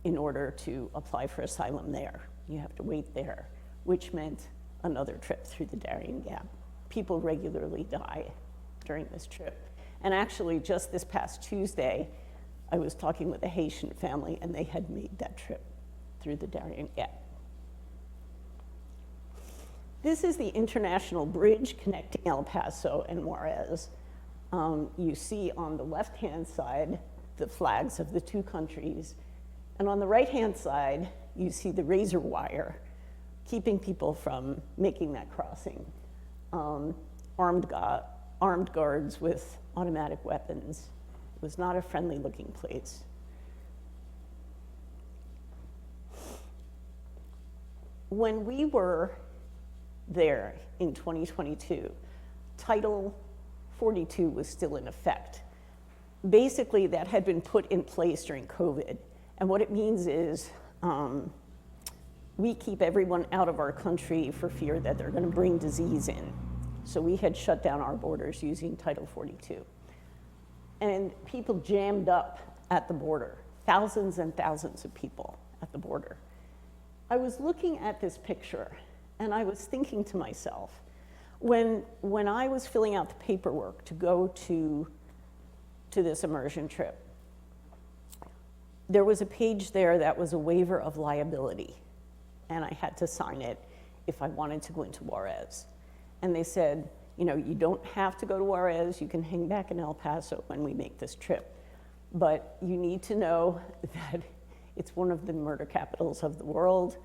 in order to apply for asylum there. You have to wait there, which meant another trip through the Darien Gap. People regularly die during this trip. And actually, just this past Tuesday, I was talking with a Haitian family, and they had made that trip through the Darien Gap. This is the international bridge connecting El Paso and Juarez. You see on the left-hand side the flags of the two countries, and on the right-hand side you see the razor wire keeping people from making that crossing. Armed guards with automatic weapons. It was not a friendly-looking place. When we were there in 2022, Title 42 was still in effect. Basically, that had been put in place during COVID. And what it means is we keep everyone out of our country for fear that they're going to bring disease in. So we had shut down our borders using Title 42. And people jammed up at the border, thousands and thousands of people at the border. I was looking at this picture, and I was thinking to myself, when I was filling out the paperwork to go to this immersion trip, there was a page there that was a waiver of liability, and I had to sign it if I wanted to go into Juarez. And they said, you don't have to go to Juarez, you can hang back in El Paso when we make this trip. But you need to know that it's one of the murder capitals of the world.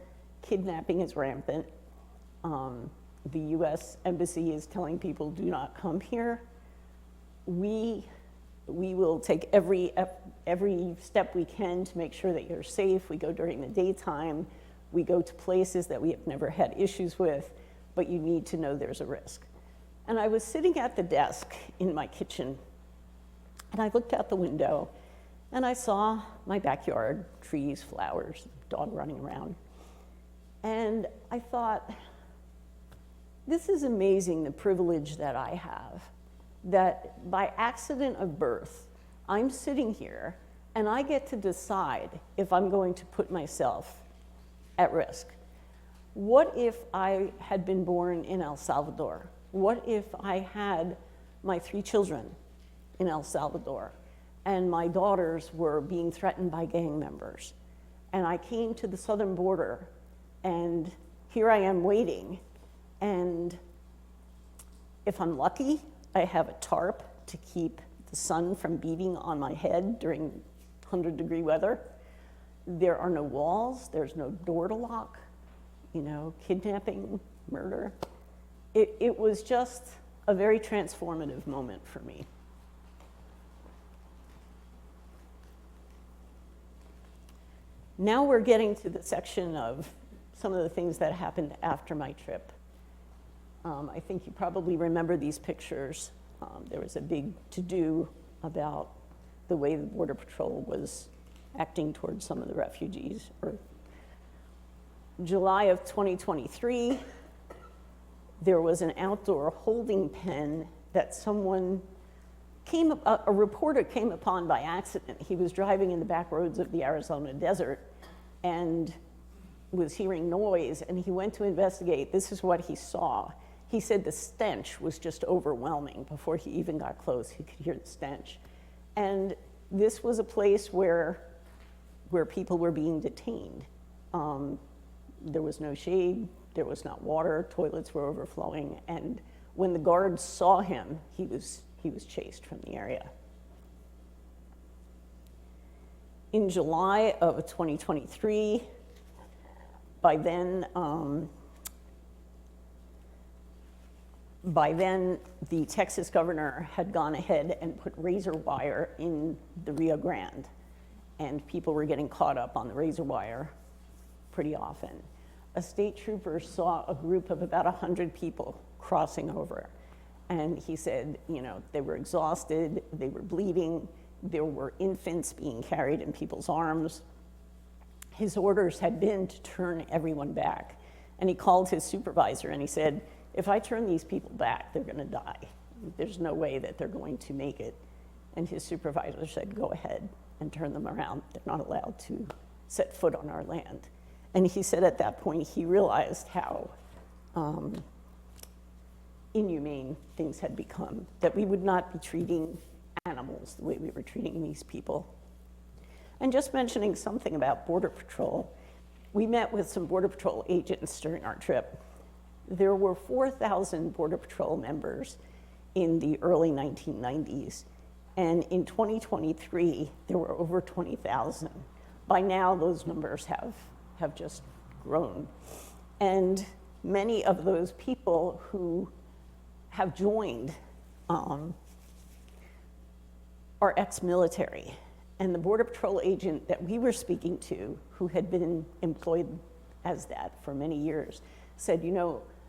Kidnapping is rampant. The US Embassy is telling people, do not come here. We will take every step we can to make sure that you're safe. We go during the daytime. We go to places that we have never had issues with, but you need to know there's a risk. And I was sitting at the desk in my kitchen, and I looked out the window, and I saw my backyard, trees, flowers, dog running around. And I thought, this is amazing, the privilege that I have, that by accident of birth, I'm sitting here and I get to decide if I'm going to put myself at risk. What if I had been born in El Salvador? What if I had my 3 children in El Salvador and my daughters were being threatened by gang members? And I came to the southern border, and here I am waiting. And if I'm lucky, I have a tarp to keep the sun from beating on my head during 100-degree weather. There are no walls, there's no door to lock, kidnapping, murder. It was just a very transformative moment for me. Now we're getting to the section of some of the things that happened after my trip. I think you probably remember these pictures. There was a big to-do about the way the Border Patrol was acting towards some of the refugees. July of 2023, there was an outdoor holding pen that a reporter came upon by accident. He was driving in the back roads of the Arizona desert and was hearing noise, and he went to investigate. This is what he saw. He said the stench was just overwhelming. Before he even got close, he could hear the stench. And this was a place where people were being detained. There was no shade, there was not water, toilets were overflowing, and when the guards saw him, he was chased from the area. In July of 2023, by then, the Texas governor had gone ahead and put razor wire in the Rio Grande, and people were getting caught up on the razor wire pretty often. A state trooper saw a group of about 100 people crossing over, and he said, they were exhausted, they were bleeding, there were infants being carried in people's arms. His orders had been to turn everyone back, and he called his supervisor and he said, if I turn these people back, they're gonna die. There's no way that they're going to make it. And his supervisor said, go ahead and turn them around. They're not allowed to set foot on our land. And he said at that point, he realized how inhumane things had become, that we would not be treating animals the way we were treating these people. And just mentioning something about Border Patrol, we met with some Border Patrol agents during our trip. There were 4,000 Border Patrol members in the early 1990s, and in 2023, there were over 20,000. By now, those numbers have just grown. And many of those people who have joined are ex-military. And the Border Patrol agent that we were speaking to, who had been employed as that for many years, said,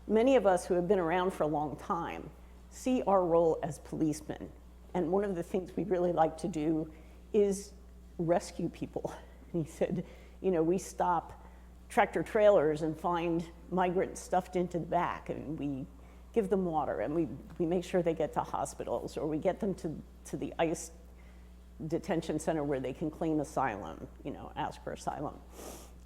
many of us who have been around for a long time see our role as policemen. And one of the things we really like to do is rescue people. And he said, we stop tractor trailers and find migrants stuffed into the back, and we give them water, and we make sure they get to hospitals, or we get them to the ICE detention center where they can claim asylum, ask for asylum.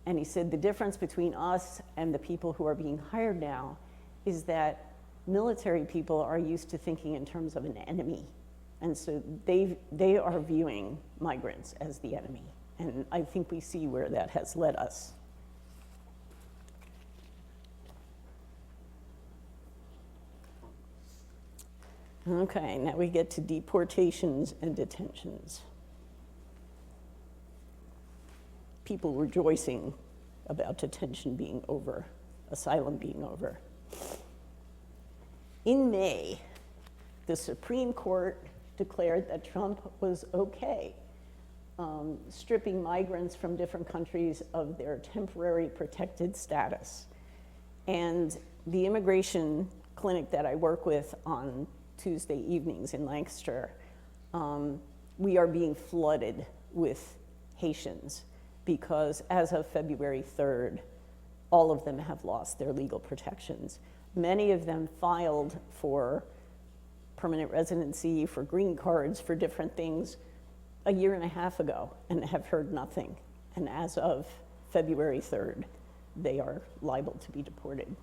And he said the difference between us and the people who are being hired now is that military people are used to thinking in terms of an enemy. And so they are viewing migrants as the enemy. And I think we see where that has led us. Okay, now we get to deportations and detentions. People rejoicing about detention being over, asylum being over. In May, the Supreme Court declared that Trump was okay stripping migrants from different countries of their temporary protected status. And the immigration clinic that I work with on Tuesday evenings in Lancaster, we are being flooded with Haitians because as of February 3rd, all of them have lost their legal protections. Many of them filed for permanent residency, for green cards, for different things a year and a half ago and have heard nothing. And as of February 3rd, they are liable to be deported.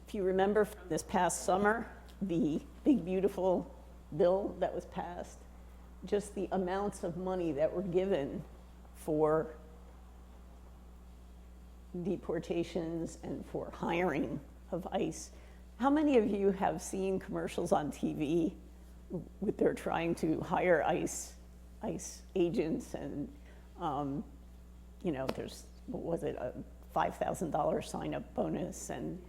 If you remember from this past summer, the big, beautiful bill that was passed, just the amounts of money that were given for deportations and for hiring of ICE. How many of you have seen commercials on TV with they're trying to hire ICE agents and, there's, what was it, a $5,000 sign-up bonus and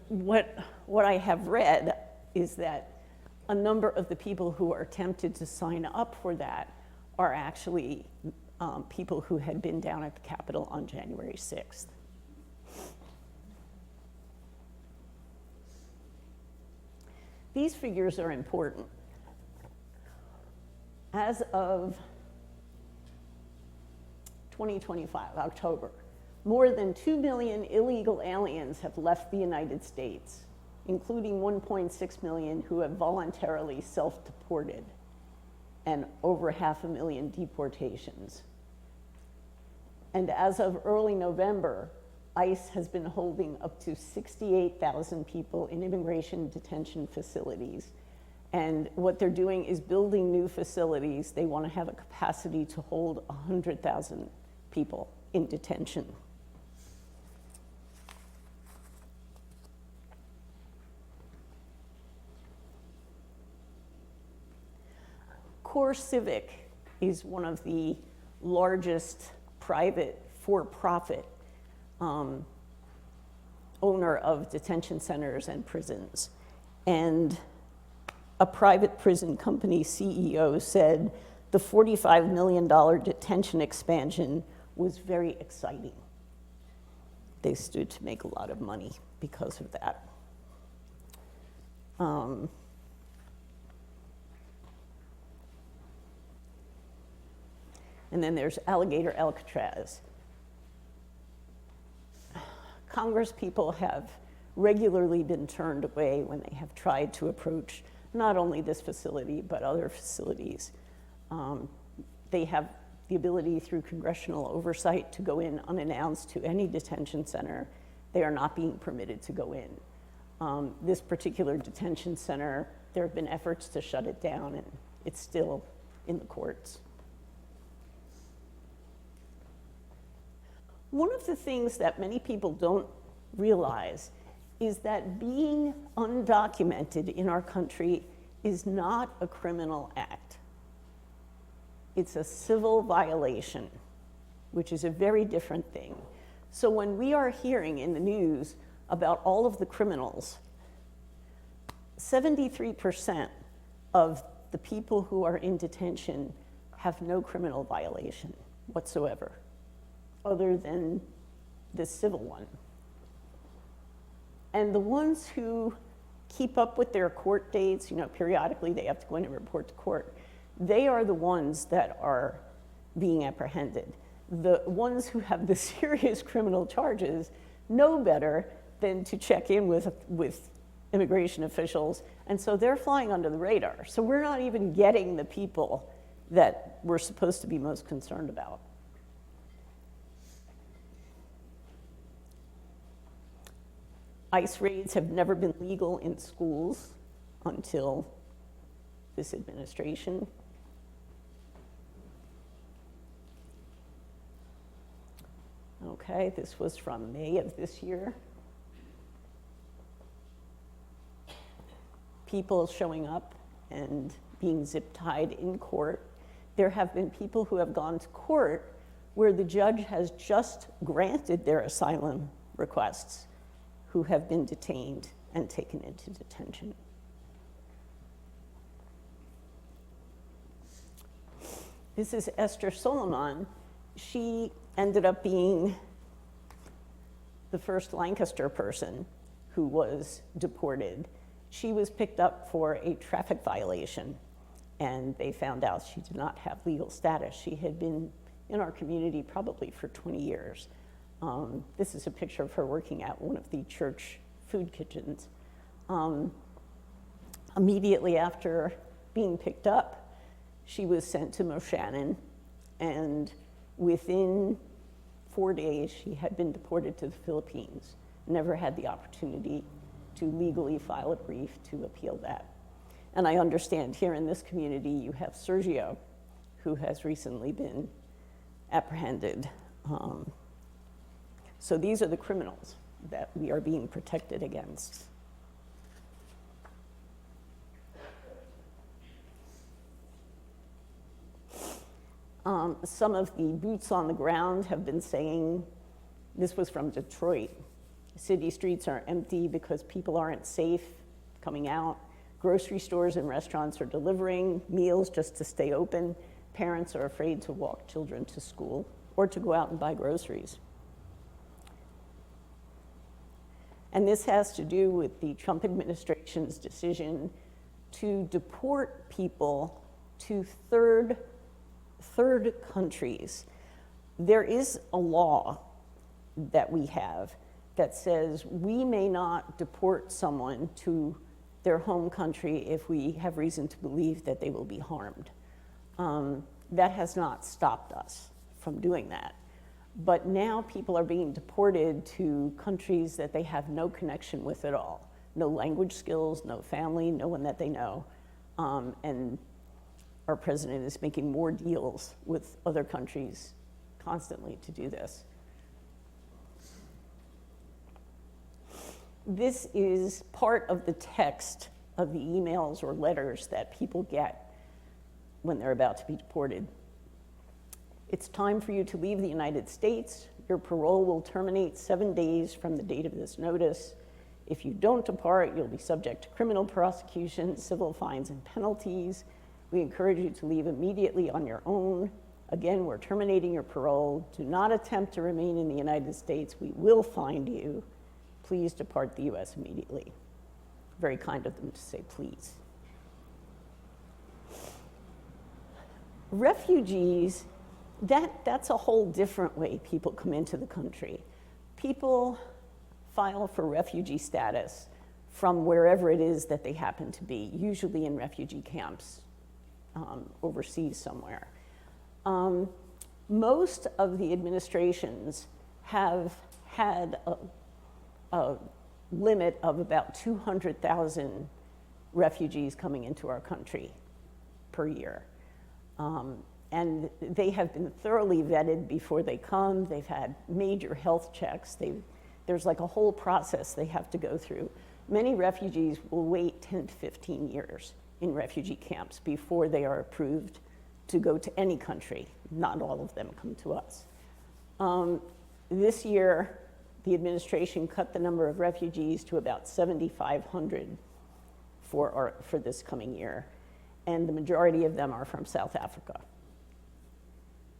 what I have read is that a number of the people who are tempted to sign up for that are actually people who had been down at the Capitol on January 6th. These figures are important. As of 2025, October, more than 2 million illegal aliens have left the United States, including 1.6 million who have voluntarily self-deported, and over 500,000 deportations. And as of early November, ICE has been holding up to 68,000 people in immigration detention facilities. And what they're doing is building new facilities. They want to have a capacity to hold 100,000 people in detention. Core Civic is one of the largest private for-profit owner of detention centers and prisons. And a private prison company CEO said the $45 million detention expansion was very exciting. They stood to make a lot of money because of that. And then there's Alligator Alcatraz. Congress people have regularly been turned away when they have tried to approach not only this facility, but other facilities. They have the ability through congressional oversight to go in unannounced to any detention center. They are not being permitted to go in. This particular detention center, there have been efforts to shut it down, and it's still in the courts. One of the things that many people don't realize is that being undocumented in our country is not a criminal act. It's a civil violation, which is a very different thing. So when we are hearing in the news about all of the criminals, 73% of the people who are in detention have no criminal violation whatsoever, other than the civil one. And the ones who keep up with their court dates, periodically they have to go in and report to court, they are the ones that are being apprehended. The ones who have the serious criminal charges know better than to check in with immigration officials, and so they're flying under the radar. So we're not even getting the people that we're supposed to be most concerned about. ICE raids have never been legal in schools until this administration. Okay, this was from May of this year. People showing up and being zip-tied in court. There have been people who have gone to court where the judge has just granted their asylum requests, who have been detained and taken into detention. This is Esther Solomon. She ended up being the first Lancaster person who was deported. She was picked up for a traffic violation, and they found out she did not have legal status. She had been in our community probably for 20 years. This is a picture of her working at one of the church food kitchens. Immediately after being picked up, she was sent to Moshannon, and within 4 days, she had been deported to the Philippines. Never had the opportunity to legally file a brief to appeal that. And I understand here in this community, you have Sergio, who has recently been apprehended. So these are the criminals that we are being protected against. Some of the boots on the ground have been saying, this was from Detroit, city streets are empty because people aren't safe coming out. Grocery stores and restaurants are delivering meals just to stay open. Parents are afraid to walk children to school or to go out and buy groceries. And this has to do with the Trump administration's decision to deport people to third countries. There is a law that we have that says we may not deport someone to their home country if we have reason to believe that they will be harmed. That has not stopped us from doing that. But now people are being deported to countries that they have no connection with at all. No language skills, no family, no one that they know. And our president is making more deals with other countries constantly to do this. This is part of the text of the emails or letters that people get when they're about to be deported. It's time for you to leave the United States. Your parole will terminate 7 days from the date of this notice. If you don't depart, you'll be subject to criminal prosecution, civil fines, and penalties. We encourage you to leave immediately on your own. Again, we're terminating your parole. Do not attempt to remain in the United States. We will find you. Please depart the US immediately. Very kind of them to say please. Refugees, that's a whole different way people come into the country. People file for refugee status from wherever it is that they happen to be, usually in refugee camps overseas somewhere. Most of the administrations have had a limit of about 200,000 refugees coming into our country per year. And they have been thoroughly vetted before they come. They've had major health checks. There's like a whole process they have to go through. Many refugees will wait 10 to 15 years in refugee camps before they are approved to go to any country. Not all of them come to us. This year, the administration cut the number of refugees to about 7,500 for this coming year, and the majority of them are from South Africa.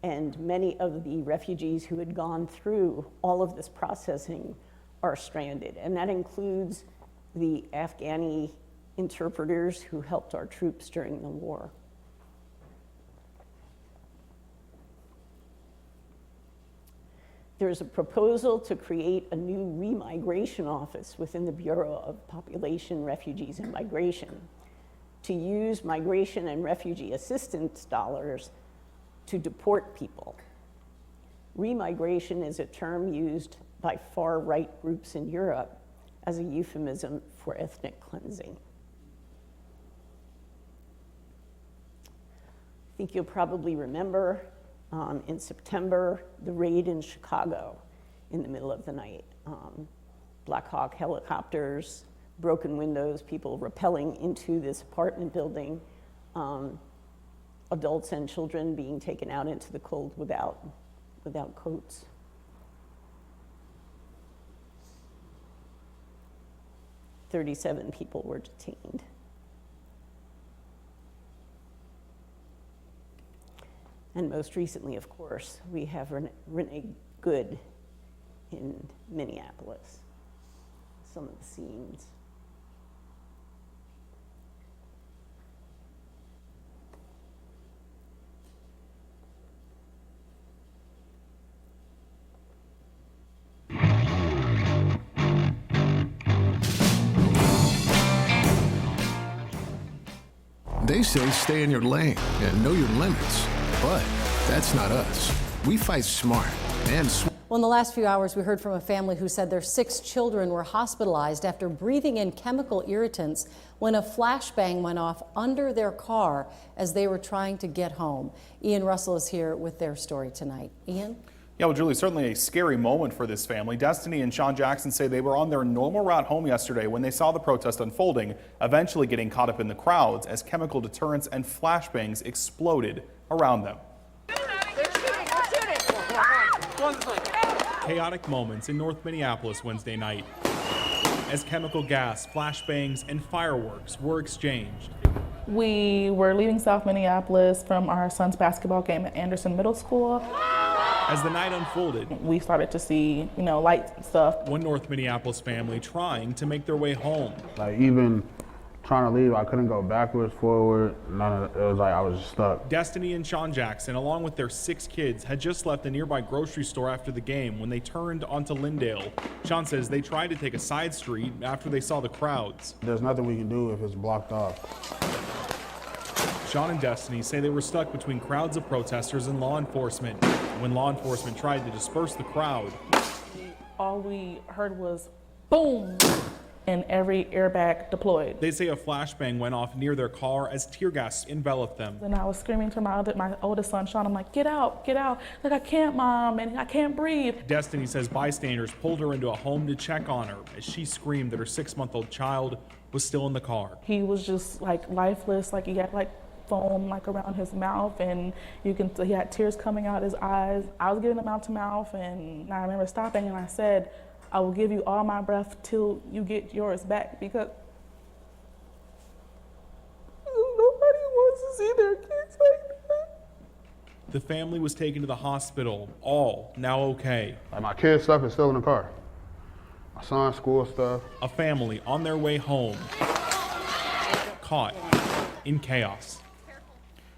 And many of the refugees who had gone through all of this processing are stranded, and that includes the Afghani interpreters who helped our troops during the war. There's a proposal to create a new remigration office within the Bureau of Population, Refugees, and Migration to use migration and refugee assistance dollars to deport people. Remigration is a term used by far-right groups in Europe as a euphemism for ethnic cleansing. I think you'll probably remember in September, the raid in Chicago in the middle of the night. Black Hawk helicopters, broken windows, people rappelling into this apartment building, adults and children being taken out into the cold without coats. "37 people were detained. And most recently, of course, we have Renee Good in Minneapolis. Some of the scenes. They say stay in your lane and know your limits, but that's not us. We fight smart and Well, in the last few hours, we heard from a family who said their 6 children were hospitalized after breathing in chemical irritants when a flashbang went off under their car as they were trying to get home. Ian Russell is here with their story tonight. Ian? Yeah, well, Julie, certainly a scary moment for this family. Destiny and Sean Jackson say they were on their normal route home yesterday when they saw the protest unfolding, eventually getting caught up in the crowds as chemical deterrents and flashbangs exploded around them. Chaotic moments in North Minneapolis Wednesday night as chemical gas, flashbangs, and fireworks were exchanged. We were leaving South Minneapolis from our son's basketball game at Anderson Middle School. As the night unfolded, we started to see, lights and stuff. one North Minneapolis family trying to make their way home. Like even trying to leave, I couldn't go backwards, forward. It was like I was just stuck. Destiny and Sean Jackson, along with their 6 kids, had just left a nearby grocery store after the game when they turned onto Lyndale. Sean says they tried to take a side street after they saw the crowds. There's nothing we can do if it's blocked off. Sean and Destiny say they were stuck between crowds of protesters and law enforcement. When law enforcement tried to disperse the crowd, All we heard was boom, and every airbag deployed. they say a flashbang went off near their car as tear gas enveloped them. And I was screaming to my oldest son, Sean, I'm like, get out, get out. Like, I can't, Mom, and I can't breathe. Destiny says bystanders pulled her into a home to check on her as she screamed that her 6-month-old child was still in the car. He was just like lifeless, like he had like foam like around his mouth, and he had tears coming out his eyes. I was giving him mouth to mouth, and I remember stopping and I said, I will give you all my breath till you get yours back, because nobody wants to see their kids like that. The family was taken to the hospital, all now okay. Like my kids' stuff is still in the car. My son's school stuff. A family on their way home, caught in chaos.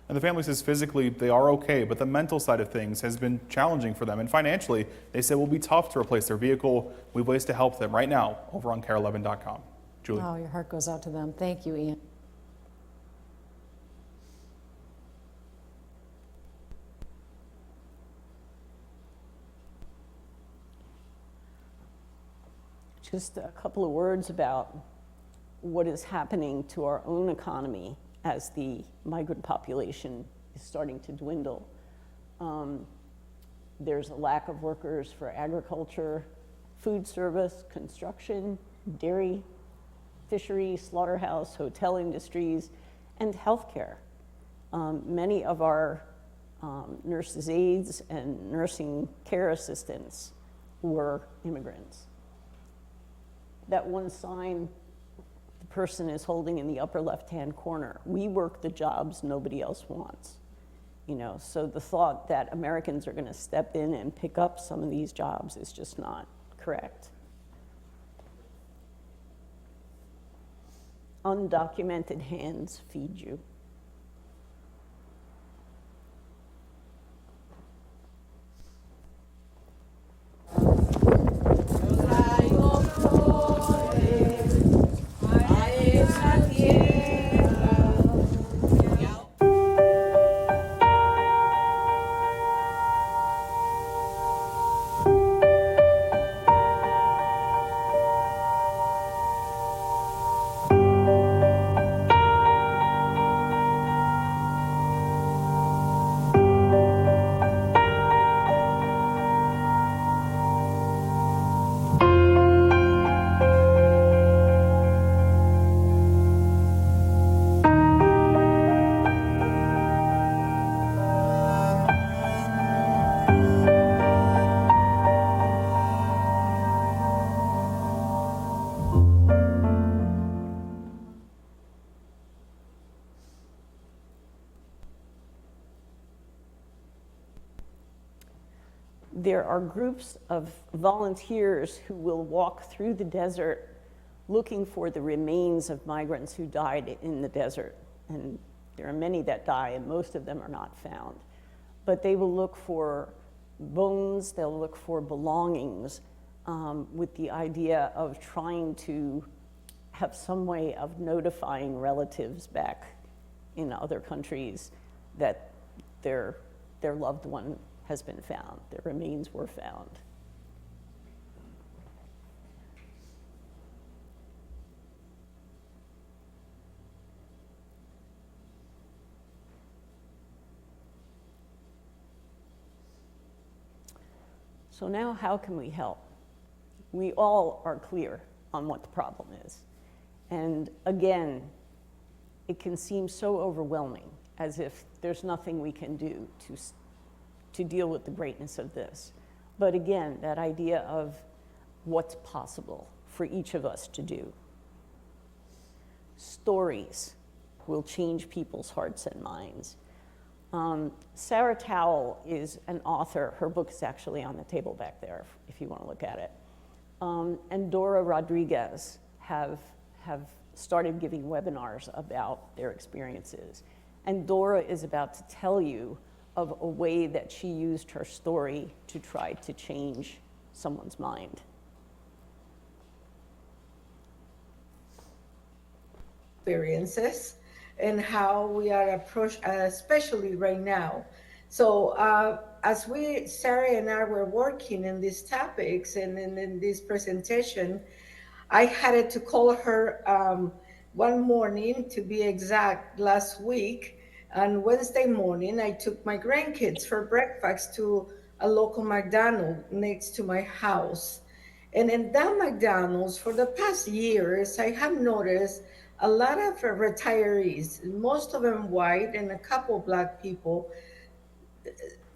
And the family says physically they are okay, but the mental side of things has been challenging for them. And financially, they say it will be tough to replace their vehicle. We have ways to help them right now over on KARE11.com. Julie. Oh, your heart goes out to them. Thank you, Ian. Just a couple of words about what is happening to our own economy as the migrant population is starting to dwindle. There's a lack of workers for agriculture, food service, construction, dairy, fishery, slaughterhouse, hotel industries, and healthcare. Many of our nurses' aides and nursing care assistants were immigrants. That one sign the person is holding in the upper left-hand corner, we work the jobs nobody else wants. So the thought that Americans are going to step in and pick up some of these jobs is just not correct. Undocumented hands feed you. There are groups of volunteers who will walk through the desert looking for the remains of migrants who died in the desert. And there are many that die, and most of them are not found. But they will look for bones, they'll look for belongings, with the idea of trying to have some way of notifying relatives back in other countries that their loved one has been found, their remains were found. So now how can we help? We all are clear on what the problem is. And again, it can seem so overwhelming, as if there's nothing we can do to deal with the greatness of this. But again, that idea of what's possible for each of us to do. Stories will change people's hearts and minds. Sarah Towell is an author. Her book is actually on the table back there if you want to look at it. And Dora Rodriguez have started giving webinars about their experiences. And Dora is about to tell you of a way that she used her story to try to change someone's mind. Experiences and how we are approached, especially right now. So as Sarah and I were working in these topics and in this presentation, I had to call her one morning, to be exact, last week. On Wednesday morning, I took my grandkids for breakfast to a local McDonald's next to my house. And in that McDonald's, for the past years, I have noticed a lot of retirees, most of them white and a couple Black people,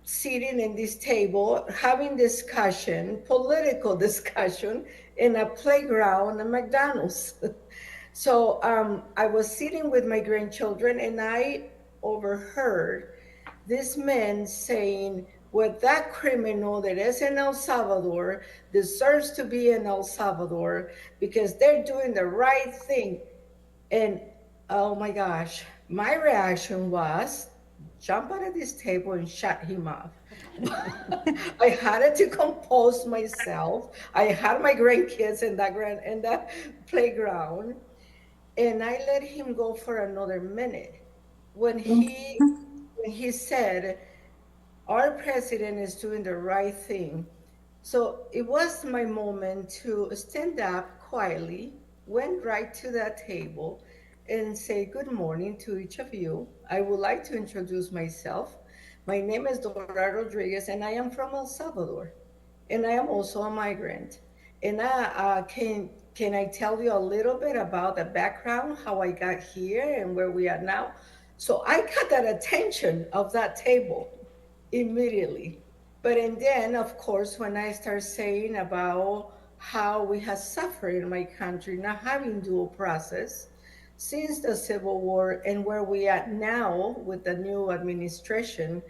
sitting in this table, having discussion, political discussion, in a playground at McDonald's. So I was sitting with my grandchildren and I overheard this man saying, well, that criminal that is in El Salvador deserves to be in El Salvador because they're doing the right thing. And oh my gosh, my reaction was jump out of this table and shut him up. I had to compose myself. I had my grandkids in that playground, and I let him go for another minute. When he said, our president is doing the right thing. So it was my moment to stand up quietly, went right to that table and say good morning to each of you. I would like to introduce myself. My name is Dora Rodriguez and I am from El Salvador. And I am also a migrant. And can I tell you a little bit about the background, how I got here and where we are now? So I got that attention of that table immediately. But and then, of course, when I start saying about how we have suffered in my country, not having dual process since the Civil War and where we are now with the new administration,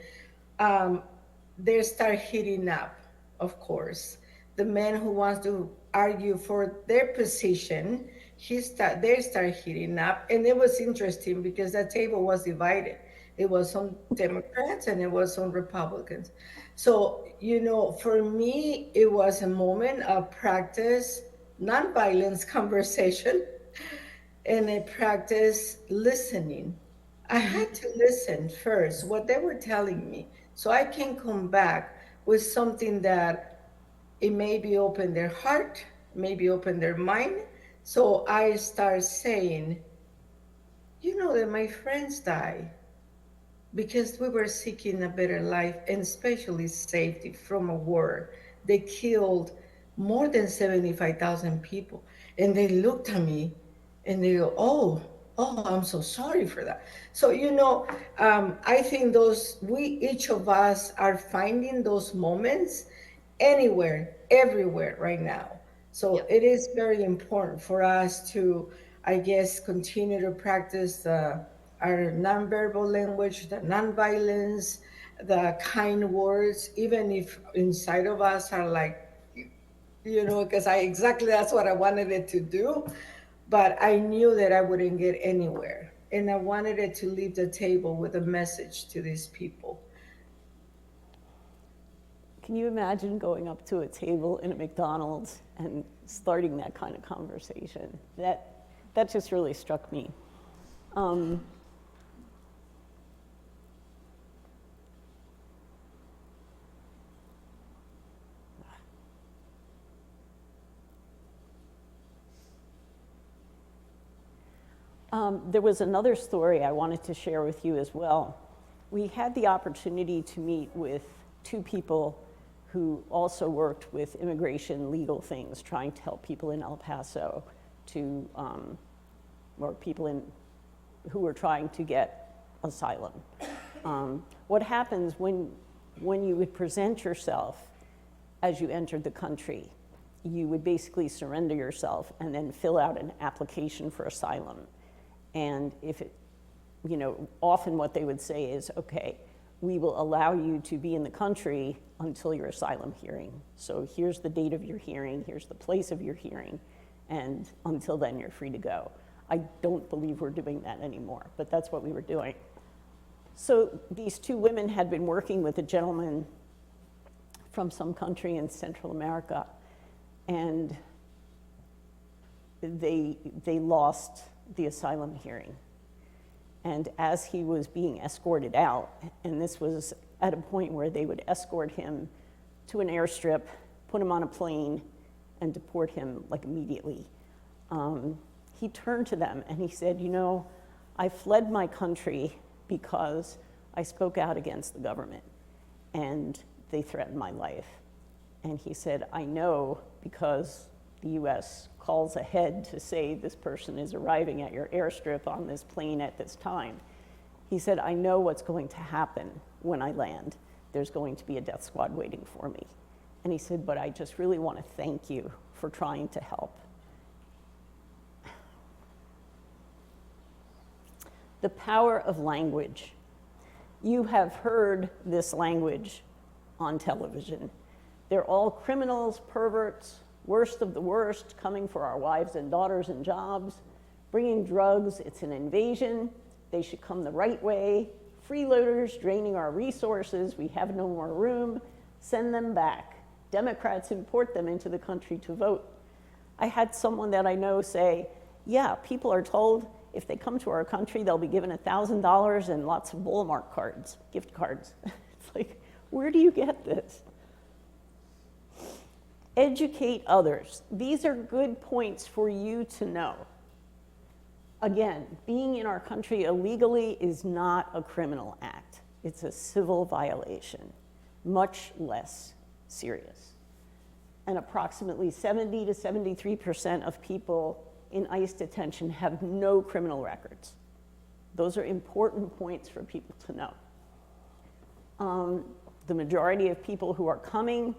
they start heating up, of course. The man who wants to argue for their position, they start heating up. And it was interesting because that table was divided. It was on Democrats and it was on Republicans. So, for me, it was a moment of practice, nonviolence conversation, and I practice listening. I had to listen first, what they were telling me, so I can come back with something that it maybe open their heart, maybe open their mind. So I start saying, that my friends died because we were seeking a better life and especially safety from a war. They killed more than 75,000 people. And they looked at me and they go, oh, I'm so sorry for that. So, I think each of us are finding those moments anywhere, everywhere right now. So it is very important for us to, I guess, continue to practice our nonverbal language, the nonviolence, the kind words, even if inside of us are like, because that's what I wanted it to do. But I knew that I wouldn't get anywhere. And I wanted it to leave the table with a message to these people. Can you imagine going up to a table in a McDonald's and starting that kind of conversation? That just really struck me. There was another story I wanted to share with you as well. We had the opportunity to meet with two people who also worked with immigration legal things, trying to help people in El Paso or people who were trying to get asylum. What happens when you would present yourself as you entered the country, you would basically surrender yourself and then fill out an application for asylum. And often what they would say is, okay, we will allow you to be in the country until your asylum hearing. So here's the date of your hearing, here's the place of your hearing, and until then you're free to go. I don't believe we're doing that anymore, but that's what we were doing. So these two women had been working with a gentleman from some country in Central America, and they lost the asylum hearing. And as he was being escorted out, and this was at a point where they would escort him to an airstrip, put him on a plane, and deport him like immediately, he turned to them and he said, you know, I fled my country because I spoke out against the government and they threatened my life. And he said, I know because the US calls ahead to say this person is arriving at your airstrip on this plane at this time. He said, I know what's going to happen when I land. There's going to be a death squad waiting for me. And he said, but I just really want to thank you for trying to help. The power of language. You have heard this language on television. They're all criminals, perverts, worst of the worst, coming for our wives and daughters and jobs, bringing drugs, it's an invasion, they should come the right way, freeloaders draining our resources, we have no more room, send them back. Democrats import them into the country to vote. I had someone that I know say, yeah, people are told if they come to our country, they'll be given $1,000 and lots of Walmart cards, gift cards. It's like, where do you get this? Educate others. These are good points for you to know. Again, being in our country illegally is not a criminal act. It's a civil violation, much less serious. And approximately 70 to 73% of people in ICE detention have no criminal records. Those are important points for people to know. The majority of people who are coming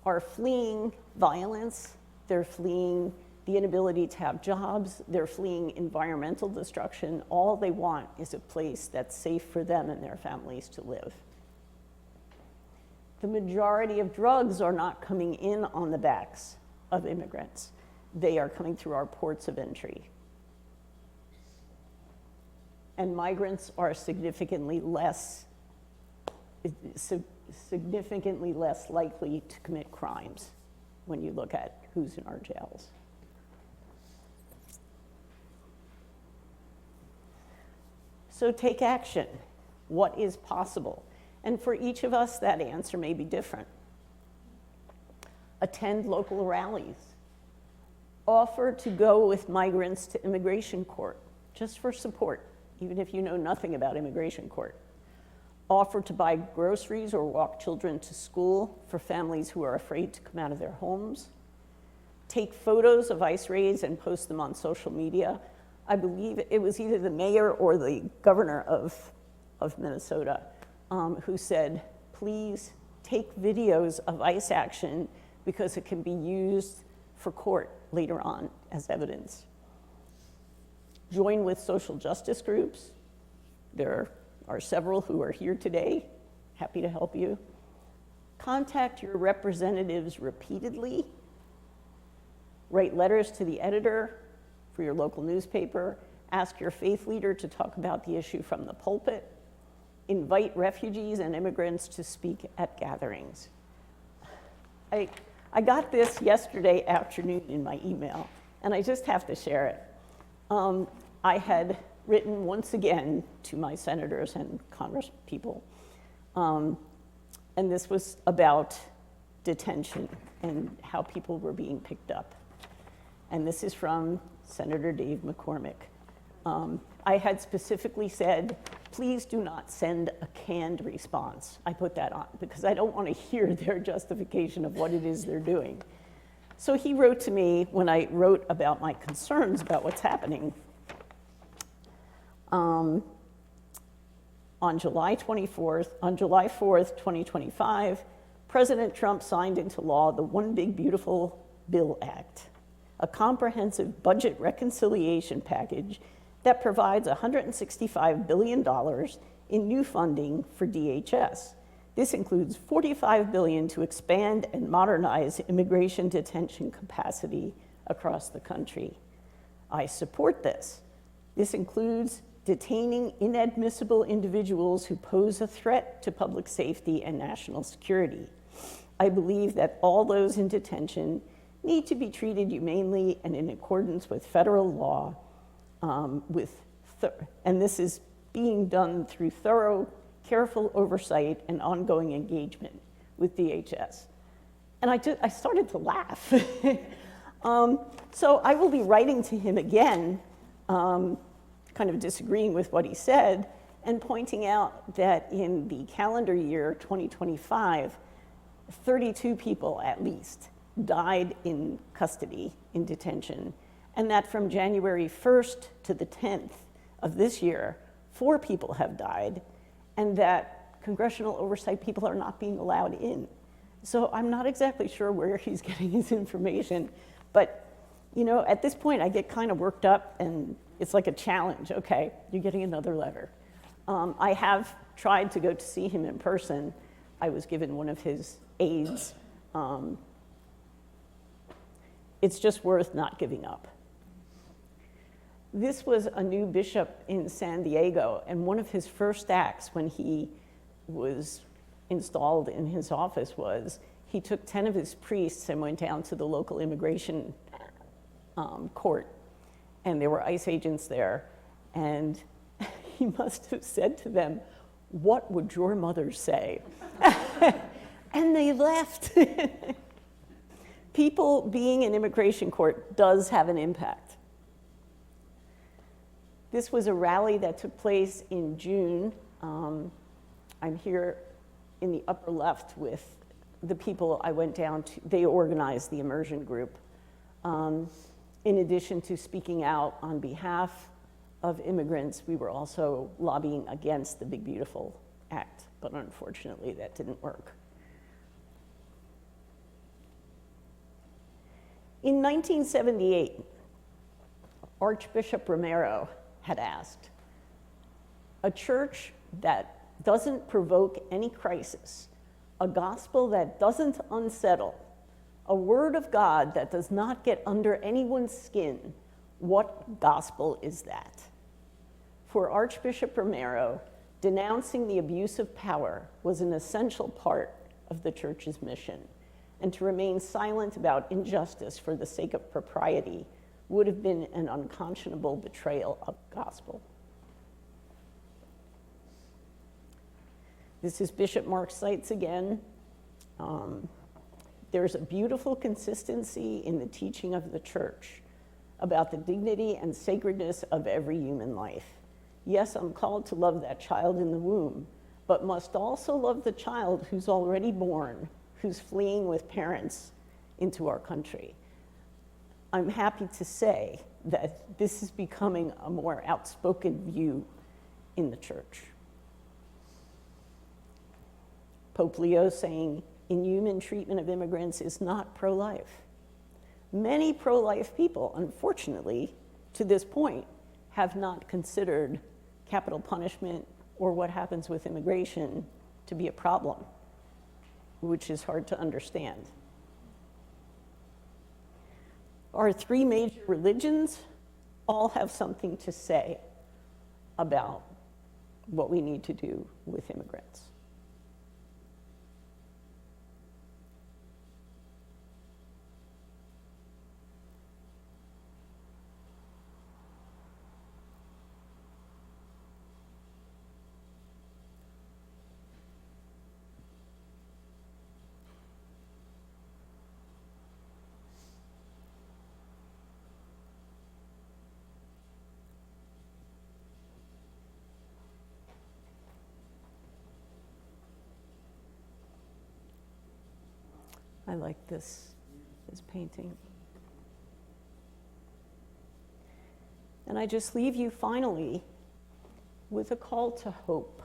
are fleeing violence, they're fleeing the inability to have jobs, they're fleeing environmental destruction. All they want is a place that's safe for them and their families to live. The majority of drugs are not coming in on the backs of immigrants. They are coming through our ports of entry. And migrants are significantly less likely to commit crimes when you look at who's in our jails. So take action. What is possible? And for each of us, that answer may be different. Attend local rallies. Offer to go with migrants to immigration court, just for support, even if you know nothing about immigration court. Offer to buy groceries or walk children to school for families who are afraid to come out of their homes. Take photos of ICE raids and post them on social media. I believe it was either the mayor or the governor of Minnesota who said, please take videos of ICE action because it can be used for court later on as evidence. Join with social justice groups. There are several who are here today, happy to help you. Contact your representatives repeatedly. Write letters to the editor for your local newspaper. Ask your faith leader to talk about the issue from the pulpit. Invite refugees and immigrants to speak at gatherings. I got this yesterday afternoon in my email, and I just have to share it. I had written once again to my senators and Congress people, and this was about detention and how people were being picked up. And this is from Senator Dave McCormick. I had specifically said, please do not send a canned response. I put that on because I don't want to hear their justification of what it is they're doing. So he wrote to me when I wrote about my concerns about what's happening. On July 4th, 2025, President Trump signed into law the One Big Beautiful Bill Act, a comprehensive budget reconciliation package that provides $165 billion in new funding for DHS. This includes $45 billion to expand and modernize immigration detention capacity across the country. I support this. This includes detaining inadmissible individuals who pose a threat to public safety and national security. I believe that all those in detention need to be treated humanely and in accordance with federal law, and this is being done through thorough, careful oversight and ongoing engagement with DHS. And I started to laugh. So I will be writing to him again, kind of disagreeing with what he said, and pointing out that in the calendar year 2025, 32 people at least died in custody, in detention, and that from January 1st to the 10th of this year, 4 people have died, and that congressional oversight people are not being allowed in. So I'm not exactly sure where he's getting his information, but you know, at this point I get kind of worked up and it's like a challenge. Okay, you're getting another letter. I have tried to go to see him in person. I was given one of his aides. It's just worth not giving up. This was a new bishop in San Diego, and one of his first acts when he was installed in his office was he took 10 of his priests and went down to the local immigration court, and there were ICE agents there, and he must have said to them, "What would your mother say?" And they left. People being in immigration court does have an impact. This was a rally that took place in June. I'm here in the upper left with the people I went down to. They organized the immersion group. In addition to speaking out on behalf of immigrants, we were also lobbying against the Big Beautiful Act, but unfortunately that didn't work. In 1978, Archbishop Romero had asked, a church that doesn't provoke any crisis, a gospel that doesn't unsettle, a word of God that does not get under anyone's skin, what gospel is that? For Archbishop Romero, denouncing the abuse of power was an essential part of the church's mission, and to remain silent about injustice for the sake of propriety would have been an unconscionable betrayal of the gospel. This is Bishop Mark Seitz again. There's a beautiful consistency in the teaching of the church about the dignity and sacredness of every human life. Yes, I'm called to love that child in the womb, but must also love the child who's already born, who's fleeing with parents into our country. I'm happy to say that this is becoming a more outspoken view in the church. Pope Leo saying, inhuman treatment of immigrants is not pro-life. Many pro-life people, unfortunately, to this point, have not considered capital punishment or what happens with immigration to be a problem, which is hard to understand. Our 3 major religions all have something to say about what we need to do with immigrants. I like this painting. And I just leave you finally with a call to hope,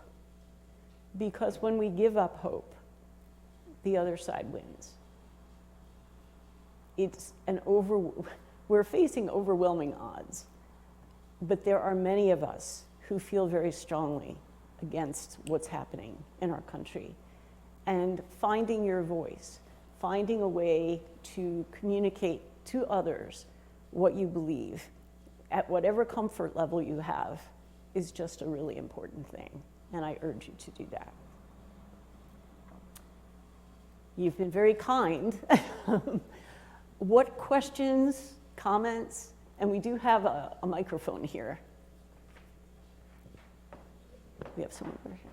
because when we give up hope, the other side wins. We're facing overwhelming odds, but there are many of us who feel very strongly against what's happening in our country. And finding your voice, finding a way to communicate to others what you believe at whatever comfort level you have is just a really important thing. And I urge you to do that. You've been very kind. What questions, comments, and we do have a microphone here. We have someone over here.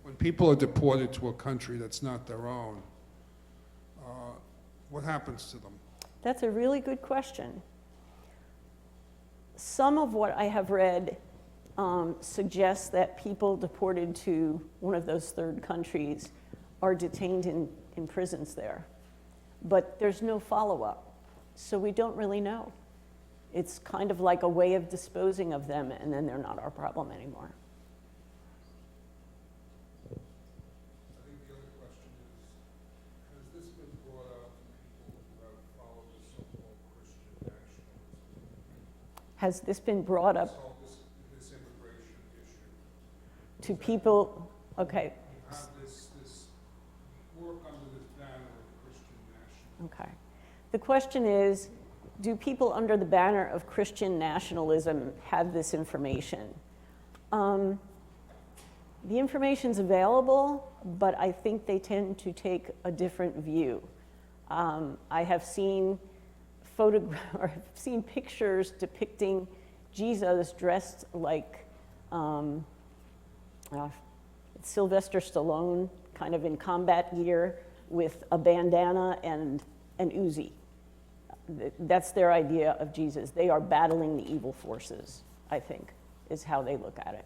When people are deported to a country that's not their own, what happens to them? That's a really good question. Some of what I have read suggests that people deported to one of those third countries are detained in prisons there. But there's no follow-up, so we don't really know. It's kind of like a way of disposing of them, and then they're not our problem anymore. I think the other question is, has this been brought up to people who have followed the so-called Christian nationalism? Has this been brought up This immigration issue? to people? Okay. Have this work under this banner of Christian nationalism? Okay. The question is, do people under the banner of Christian nationalism have this information? The information's available, but I think they tend to take a different view. I have seen pictures depicting Jesus dressed like Sylvester Stallone, kind of in combat gear with a bandana and an Uzi. That's their idea of Jesus. They are battling the evil forces, I think, is how they look at it.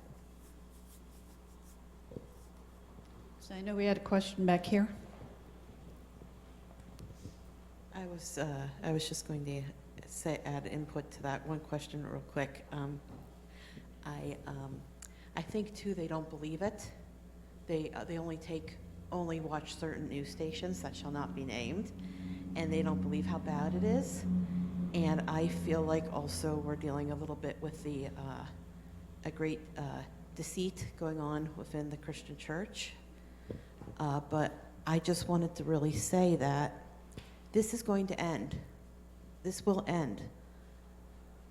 So I know we had a question back here. I was just going to add input to that one question real quick. I think too they don't believe it. They only watch certain news stations that shall not be named, and they don't believe how bad it is. And I feel like also we're dealing a little bit with a great deceit going on within the Christian church. But I just wanted to really say that this is going to end. This will end.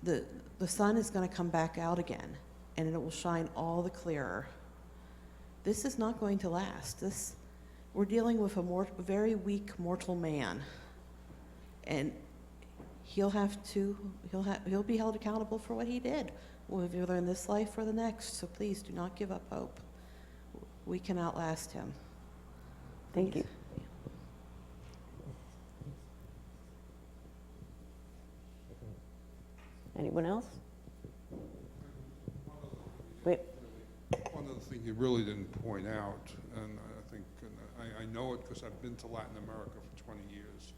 The sun is going to come back out again, and it will shine all the clearer. This is not going to last. We're dealing with a very weak mortal man, and he'll be held accountable for what he did, whether in this life or the next. So please do not give up hope. We can outlast him. Thank you. Anyone else? Wait. One of the things you really didn't point out, and I think I know it because I've been to Latin America for 20 years.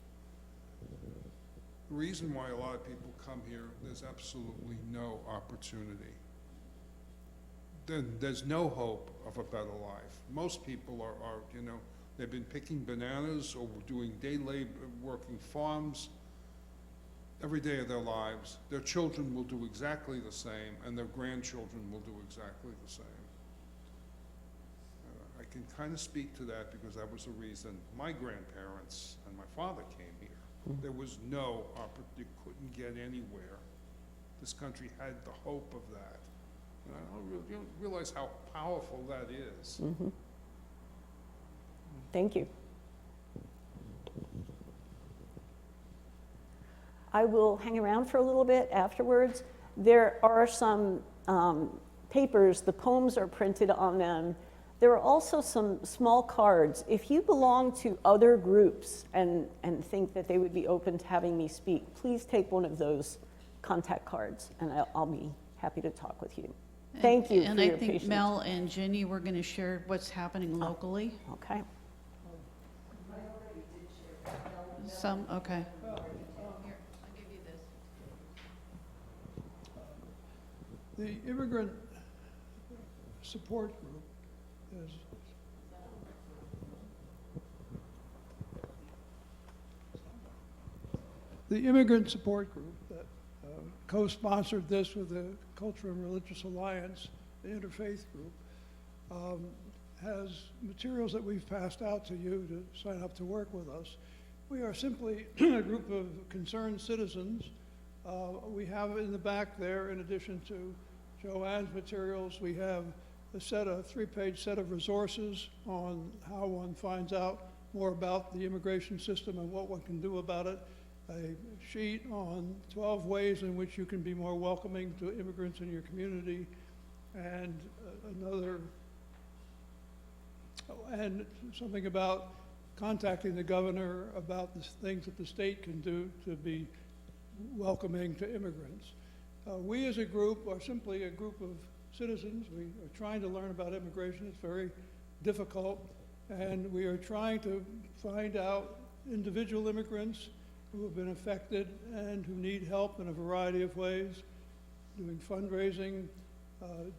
The reason why a lot of people come here, there's absolutely no opportunity. There's no hope of a better life. Most people are they've been picking bananas or doing day labor, working farms every day of their lives. Their children will do exactly the same, and their grandchildren will do exactly the same. I can kind of speak to that because that was the reason my grandparents and my father came here. There was no opportunity, couldn't get anywhere. This country had the hope of that. And you don't realize how powerful that is. Mm-hmm. Thank you. I will hang around for a little bit afterwards. There are some papers, the poems are printed on them. There are also some small cards. If you belong to other groups and think that they would be open to having me speak, please take one of those contact cards, and I'll be happy to talk with you. Thank you for your patience. And I think Mel and Ginny, we're going to share what's happening locally. Okay. Some, okay. The immigrant support group is the immigrant support group that co-sponsored this with the Cultural and Religious Alliance, the interfaith group, has materials that we've passed out to you to sign up to work with us. We are simply a group of concerned citizens. We have in the back there, in addition to Joanne's materials, we have a three-page set of resources on how one finds out more about the immigration system and what one can do about it. A sheet on 12 ways in which you can be more welcoming to immigrants in your community, and and something about contacting the governor about the things that the state can do to be welcoming to immigrants. We as a group are simply a group of citizens. We are trying to learn about immigration. It's very difficult, and we are trying to find out individual immigrants who have been affected and who need help in a variety of ways, doing fundraising,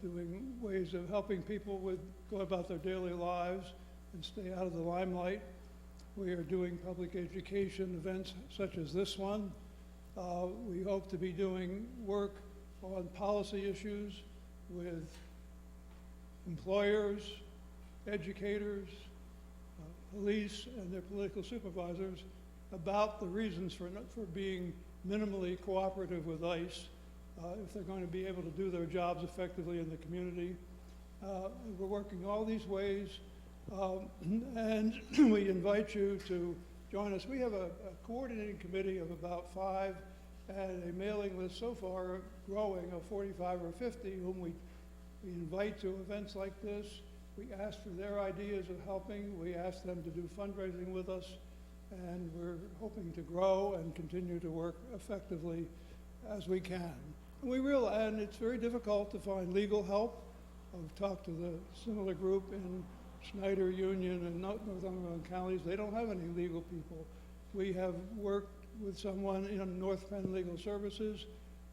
doing ways of helping people go about their daily lives and stay out of the limelight. We are doing public education events such as this one. We hope to be doing work on policy issues with employers, educators, police, and their political supervisors about the reasons for being minimally cooperative with ICE if they're going to be able to do their jobs effectively in the community. We're working all these ways, and we invite you to join us. We have a coordinating committee of about 5 and a mailing list so far growing of 45 or 50 whom we invite to events like this. We ask for their ideas of helping. We ask them to do fundraising with us, and we're hoping to grow and continue to work effectively as we can. And it's very difficult to find legal help. I've talked to the similar group in Snyder Union and Northumberland counties. They don't have any legal people. We have worked with someone in North Penn Legal Services,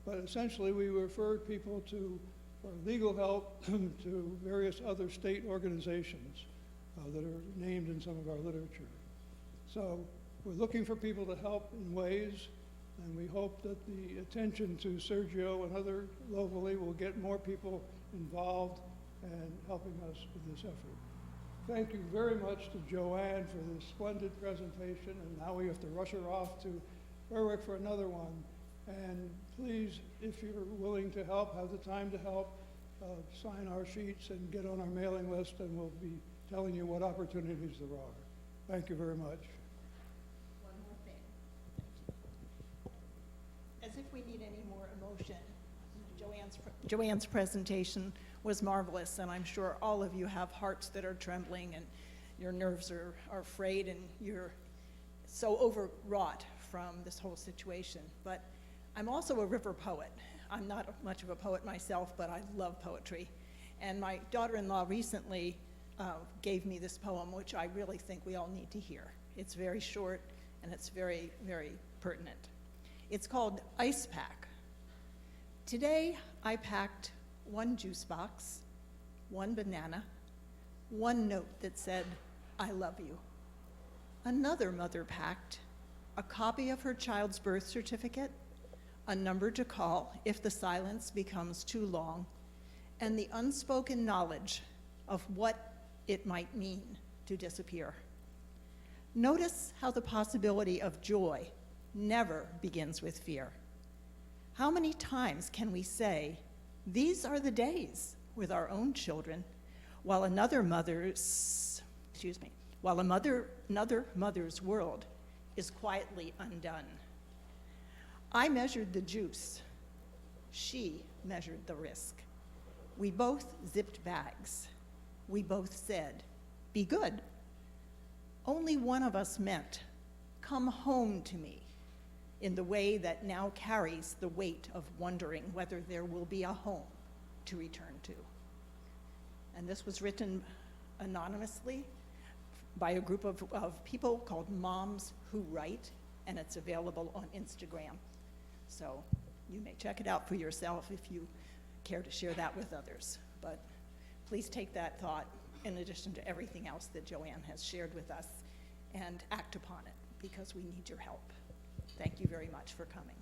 but essentially we referred people for legal help to various other state organizations that are named in some of our literature. So we're looking for people to help in ways, and we hope that the attention to Sergio and other locally will get more people involved and helping us with this effort. Thank you very much to Joanne for this splendid presentation, and now we have to rush her off to Berwick for another one. And please, if you're willing to help, have the time to help, sign our sheets and get on our mailing list, and we'll be telling you what opportunities there are. Thank you very much. One more thing. As if we need any more emotion, Joanne's presentation was marvelous, and I'm sure all of you have hearts that are trembling and your nerves are frayed and you're so overwrought from this whole situation. But I'm also a river poet. I'm not much of a poet myself, but I love poetry. And my daughter-in-law recently gave me this poem, which I really think we all need to hear. It's very short and it's very, very pertinent. It's called Ice Pack. Today, I packed 1 juice box, 1 banana, 1 note that said, "I love you." Another mother packed a copy of her child's birth certificate, a number to call if the silence becomes too long, and the unspoken knowledge of what it might mean to disappear. Notice how the possibility of joy never begins with fear. How many times can we say, "These are the days," with our own children, while another mother's world is quietly undone? I measured the juice. She measured the risk. We both zipped bags. We both said, "Be good." Only one of us meant, "Come home to me," in the way that now carries the weight of wondering whether there will be a home to return to. And this was written anonymously by a group of people called Moms Who Write, and it's available on Instagram. So you may check it out for yourself if you care to share that with others. But please take that thought in addition to everything else that Joanne has shared with us and act upon it, because we need your help. Thank you very much for coming.